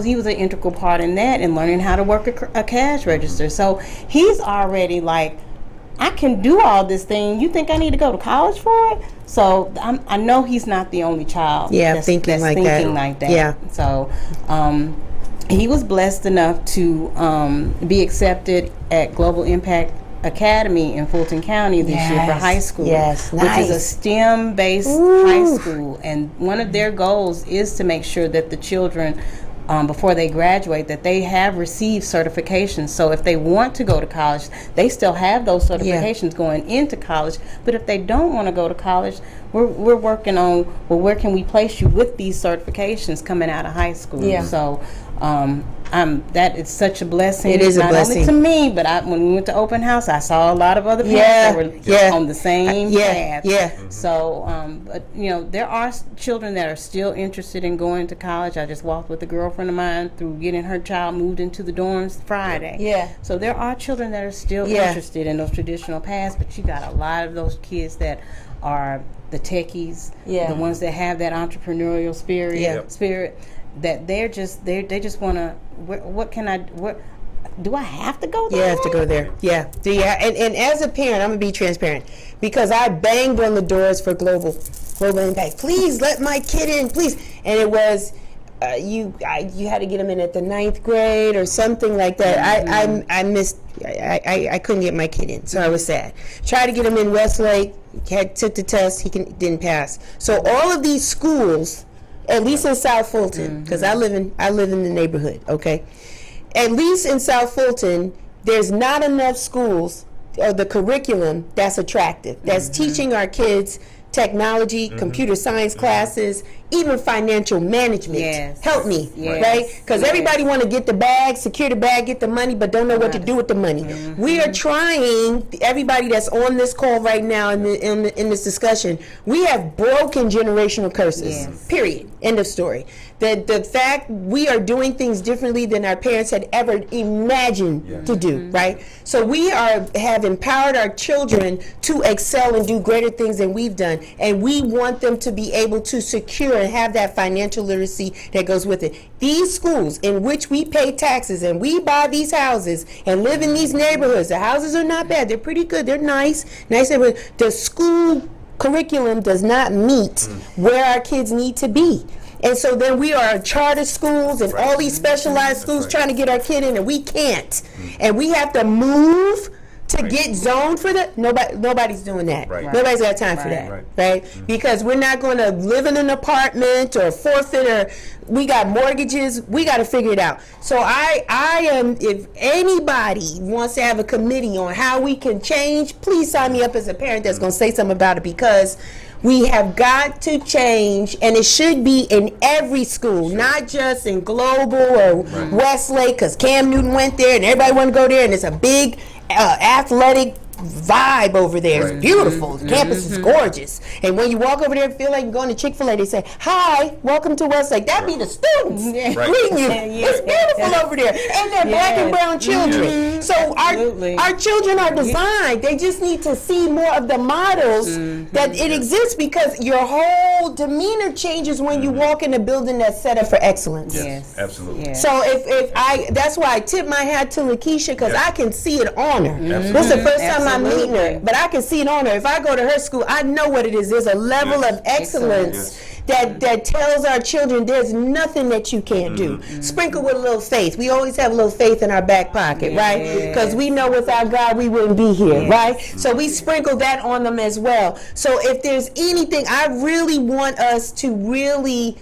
S2: He was an integral part in that, and learning how to work a cash register. So he's already like, I can do all this thing. You think I need to go to college for it? So I know he's not the only child. That's
S1: thinking like that. Yeah.
S2: So he was blessed enough to be accepted at Global Impact Academy in Fulton County this year for high school, which is a STEM-based high school, and one of their goals is to make sure that the children, before they graduate, that they have received certifications. So if they want to go to college, they still have those certifications going into college. But if they don't want to go to college, we're working on, well, where can we place you with these certifications coming out of high school? So that is such a blessing.
S1: It is a blessing.
S2: Not only to me, but when we went to open house, I saw a lot of other parents that were on the same path. So, but there are children that are still interested in going to college. I just walked with a girlfriend of mine through getting her child moved into the dorms Friday. So there are children that are still interested in those traditional paths, but you got a lot of those kids that are the techies, the ones that have that entrepreneurial spirit, that they just want to, what do I have to go there?
S1: You have to go there. And as a parent, I'm gonna be transparent, because I banged on the doors for global impact. Please let my kid in, please. And it was you had to get him in at the 9th grade or something like that. I missed. I couldn't get my kid in, so I was sad. Tried to get him in Westlake. Took the test. He didn't pass. So all of these schools, at least in South Fulton, because I live in the neighborhood. Okay, at least in South Fulton, there's not enough schools or the curriculum that's attractive, that's teaching our kids technology, computer science classes, even financial management. Help me, right? Because everybody want to get the bag, secure the bag, get the money, but don't know what to do with the money. We are trying, everybody that's on this call right now in this discussion, we have broken generational curses, period, end of story. The fact we are doing things differently than our parents had ever imagined to do, right? So we have empowered our children to excel and do greater things than we've done, and we want them to be able to secure and have that financial literacy that goes with it. These schools in which we pay taxes and we buy these houses and live in these neighborhoods, the houses are not bad, they're pretty good, they're nice neighborhoods. The school curriculum does not meet where our kids need to be. And so then we are charter schools and all these specialized schools trying to get our kid in, and we can't. And we have to move to get zoned for that. Nobody's doing that.
S3: Right.
S1: Nobody's got time for that, right? Because we're not going to live in an apartment or forfeit, or we got mortgages. We got to figure it out. So I am. If anybody wants to have a committee on how we can change, please sign me up as a parent that's going to say something about it, because we have got to change, and it should be in every school, not just in Global or Westlake, because Cam Newton went there and everybody want to go there, and it's a big athletic vibe over there. It's beautiful. The campus is gorgeous. And when you walk over there and feel like you're going to Chick-fil-A, they say, "Hi, welcome to Westlake." That be the students greeting you. It's beautiful over there. And they're black and brown children. So our children are designed. They just need to see more of the models that it exists, because your whole demeanor changes when you walk in a building that's set up for excellence.
S3: Yes, absolutely.
S2: Yes.
S1: So that's why I tip my hat to LeKisha, because I can see it on her. This is the first time I'm meeting her, but I can see it on her. If I go to her school, I know what it is. There's a level of excellence that tells our children there's nothing that you can't do. Sprinkle with a little faith. We always have a little faith in our back pocket, right? Because we know without God we wouldn't be here, right? So we sprinkle that on them as well. So if there's anything, I really want us to really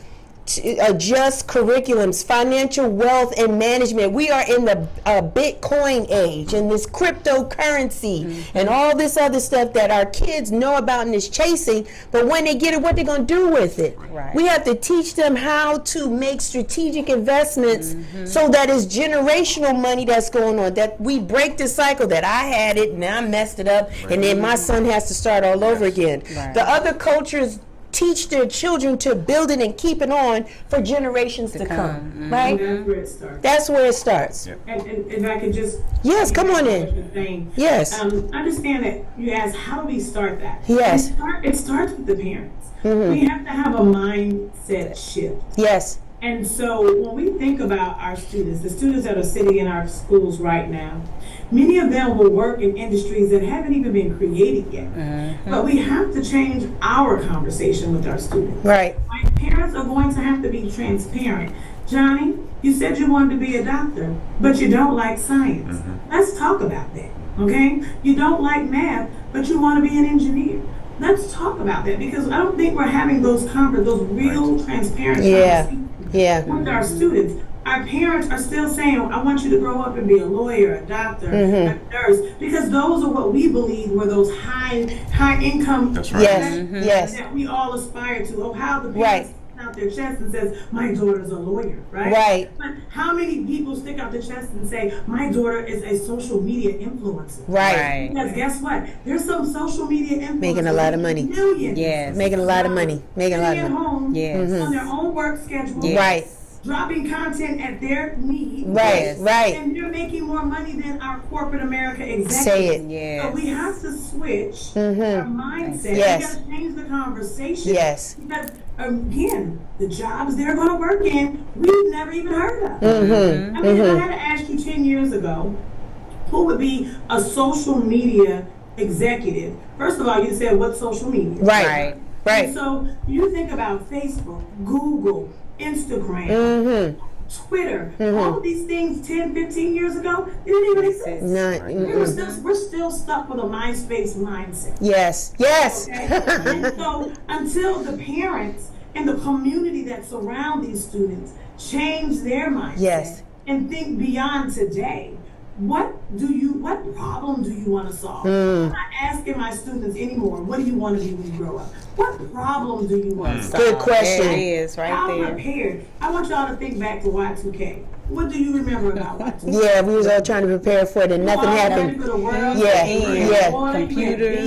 S1: adjust curriculums, financial wealth and management. We are in the Bitcoin age, and this cryptocurrency and all this other stuff that our kids know about and is chasing, but when they get it, what they're going to do with it? We have to teach them how to make strategic investments so that it's generational money that's going on, that we break the cycle that I had it, now I messed it up, and then my son has to start all over again. The other cultures teach their children to build it and keep it on for generations to come. Right?
S5: That's where it starts.
S1: That's where it starts.
S5: And if I could just...
S1: Yes, come on in. Yes.
S5: Understand that you asked, how do we start that?
S1: Yes.
S5: It starts with the parents. We have to have a mindset shift.
S1: Yes.
S5: And so when we think about our students, the students that are sitting in our schools right now, many of them will work in industries that haven't even been created yet. But we have to change our conversation with our students.
S1: Right.
S5: My parents are going to have to be transparent. Johnny, you said you wanted to be a doctor, but you don't like science. Let's talk about that, okay? You don't like math, but you want to be an engineer. Let's talk about that, because I don't think we're having those real transparent conversations with our students. Our parents are still saying, "I want you to grow up and be a lawyer, a doctor, a nurse," because those are what we believe were those high income that we all aspire to. Oh, how the parents stick out their chest and says, "My daughter's a lawyer," right? But how many people stick out their chest and say, "My daughter is a social media influencer"?
S1: Right.
S5: Because guess what? There's some social media influencers
S1: making a lot of money.
S5: Millions.
S1: Making a lot of money. Making a lot of money.
S5: Home on their own work schedule.
S1: Right.
S5: Dropping content at their need.
S1: Right. And
S5: they're making more money than our corporate America executives.
S1: Say it.
S5: So we have to switch our mindset. We got to change the conversation. Because, again, the jobs they're going to work in, we've never even heard of. I mean, if I had to ask you 10 years ago, who would be a social media executive? First of all, you said, what social media?
S1: Right.
S5: And so you think about Facebook, Google, Instagram, Twitter, all of these things 10, 15 years ago, they didn't even exist. We're still stuck with a MySpace mindset.
S1: Yes.
S5: Okay? And so until the parents and the community that surround these students change their mindset and think beyond today, what problem do you want to solve? I'm not asking my students anymore, what do you want to be when you grow up? What problem do you want to solve?
S1: Good question.
S2: There it is, right
S5: How
S2: there.
S5: prepared? I want y'all to think back to Y2K. What do you remember about Y2K?
S1: Yeah, we was all trying to prepare for it, and nothing happened.
S2: Computers.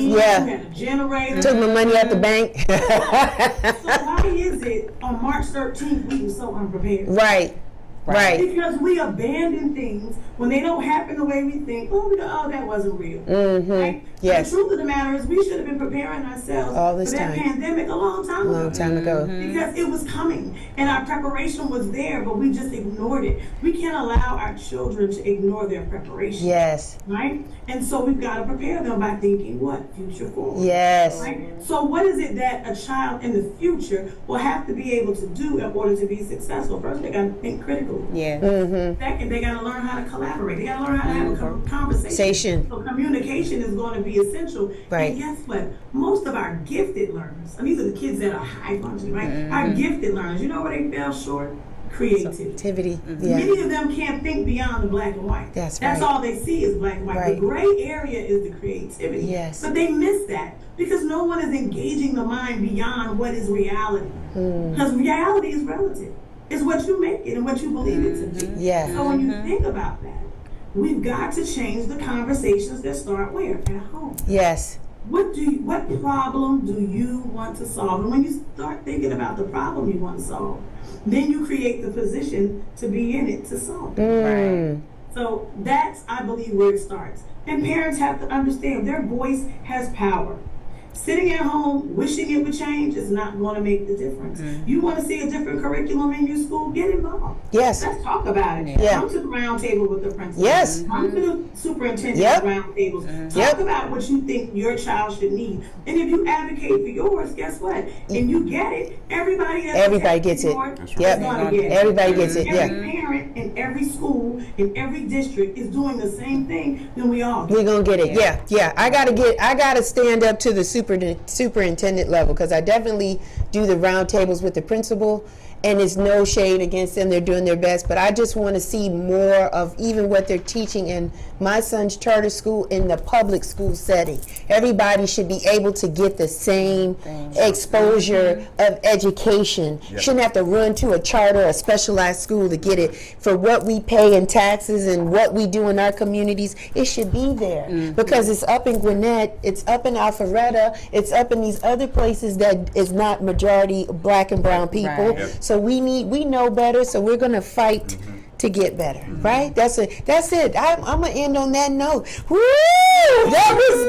S5: You had a generator.
S1: Took my money out the bank.
S5: So why is it on March 13th we were so unprepared?
S1: Right.
S5: Because we abandon things when they don't happen the way we think. Oh, that wasn't real. Right?
S1: Yes.
S5: The truth of the matter is, we should have been preparing ourselves
S1: all this
S5: for that pandemic a long time ago. Because it was coming, and our preparation was there, but we just ignored it. We can't allow our children to ignore their preparation.
S1: Yes.
S5: Right? And so we've got to prepare them by thinking, what? Future forward.
S1: Yes.
S5: Right? So what is it that a child in the future will have to be able to do in order to be successful? First, they got to think critically.
S2: Yeah.
S5: Second, they got to learn how to collaborate. They got to learn how to have a conversation. So communication is going to be essential.
S1: Right.
S5: And guess what? Most of our gifted learners, and these are the kids that are high functioning, right? Our gifted learners, you know where they fell short? Creativity.
S1: Activity. Yeah.
S5: Many of them can't think beyond the black and white.
S1: That's
S5: That's
S1: right.
S5: all they see is black and white.
S1: Right.
S5: The gray area is the creativity.
S1: Yes.
S5: But they miss that because no one is engaging the mind beyond what is reality. Because reality is relative. It's what you make it and what you believe it to be.
S1: Yeah.
S5: So when you think about that, we've got to change the conversations that start where? At home.
S1: Yes.
S5: What problem do you want to solve? And when you start thinking about the problem you want to solve, then you create the position to be in it to solve it.
S1: Mm.
S5: So that's, I believe, where it starts. And parents have to understand their voice has power. Sitting at home wishing it would change is not going to make the difference. You want to see a different curriculum in your school, get involved.
S1: Yes.
S5: Let's talk about it.
S1: Yeah.
S5: Come to the round table with the principal.
S1: Yes.
S5: Come to the superintendent
S1: Yep.
S5: round tables. Talk
S1: Yep.
S5: about what you think your child should need. And if you advocate for yours, guess what? And you get it, everybody gets it.
S1: Yep. Everybody gets it. Yeah.
S5: Every parent in every school, in every district is doing the same thing, then we all
S1: We're gonna get it. Yeah, yeah. I gotta stand up to the superintendent level, because I definitely do the round tables with the principal, and it's no shade against them. They're doing their best, but I just want to see more of even what they're teaching in my son's charter school in the public school setting. Everybody should be able to get the same exposure of education. Shouldn't have to run to a charter or specialized school to get it. For what we pay in taxes and what we do in our communities, it should be there, because it's up in Gwinnett, it's up in Alpharetta, it's up in these other places that is not majority black and brown people.
S2: Right.
S1: So we know better, so we're going to fight to get better, right? That's it. I'm going to end on that note. Woo! That was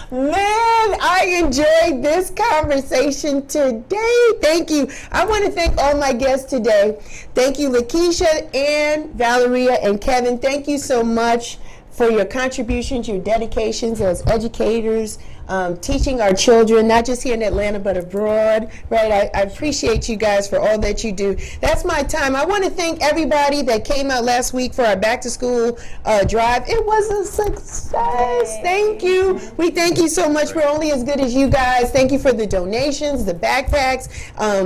S1: good. Man, I enjoyed this conversation today. Thank you. I want to thank all my guests today. Thank you, LeKisha and Valeria and Kevin. Thank you so much for your contributions, your dedications as educators, teaching our children, not just here in Atlanta, but abroad, right? I appreciate you guys for all that you do. That's my time. I want to thank everybody that came out last week for our back to school drive. It was a success. Thank you. We thank you so much. We're only as good as you guys. Thank you for the donations, the backpacks.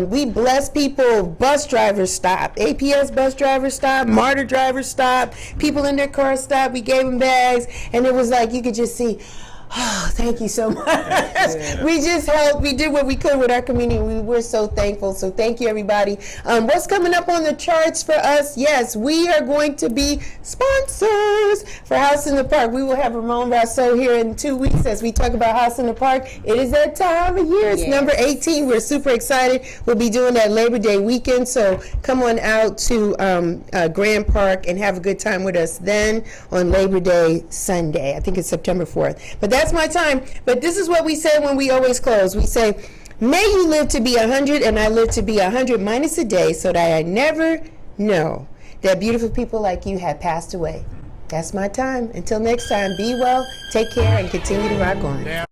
S1: We bless people. Bus drivers stopped. APS bus drivers stopped. MARTA drivers stopped. People in their cars stopped. We gave them bags, and it was like you could just see, oh, thank you so much. We just helped. We did what we could with our community. We're so thankful. So thank you, everybody. What's coming up on the charts for us? Yes, we are going to be sponsors for House in the Park. We will have Ramon Rousseau here in 2 weeks as we talk about House in the Park. It is that time of year. It's number 18. We're super excited. We'll be doing that Labor Day weekend. So come on out to Grand Park and have a good time with us then on Labor Day Sunday. I think it's September 4th. But that's my time. But this is what we say when we always close. We say, may you live to be 100 and I live to be 100 minus a day, so that I never know that beautiful people like you have passed away. That's my time. Until next time, be well, take care, and continue to rock on.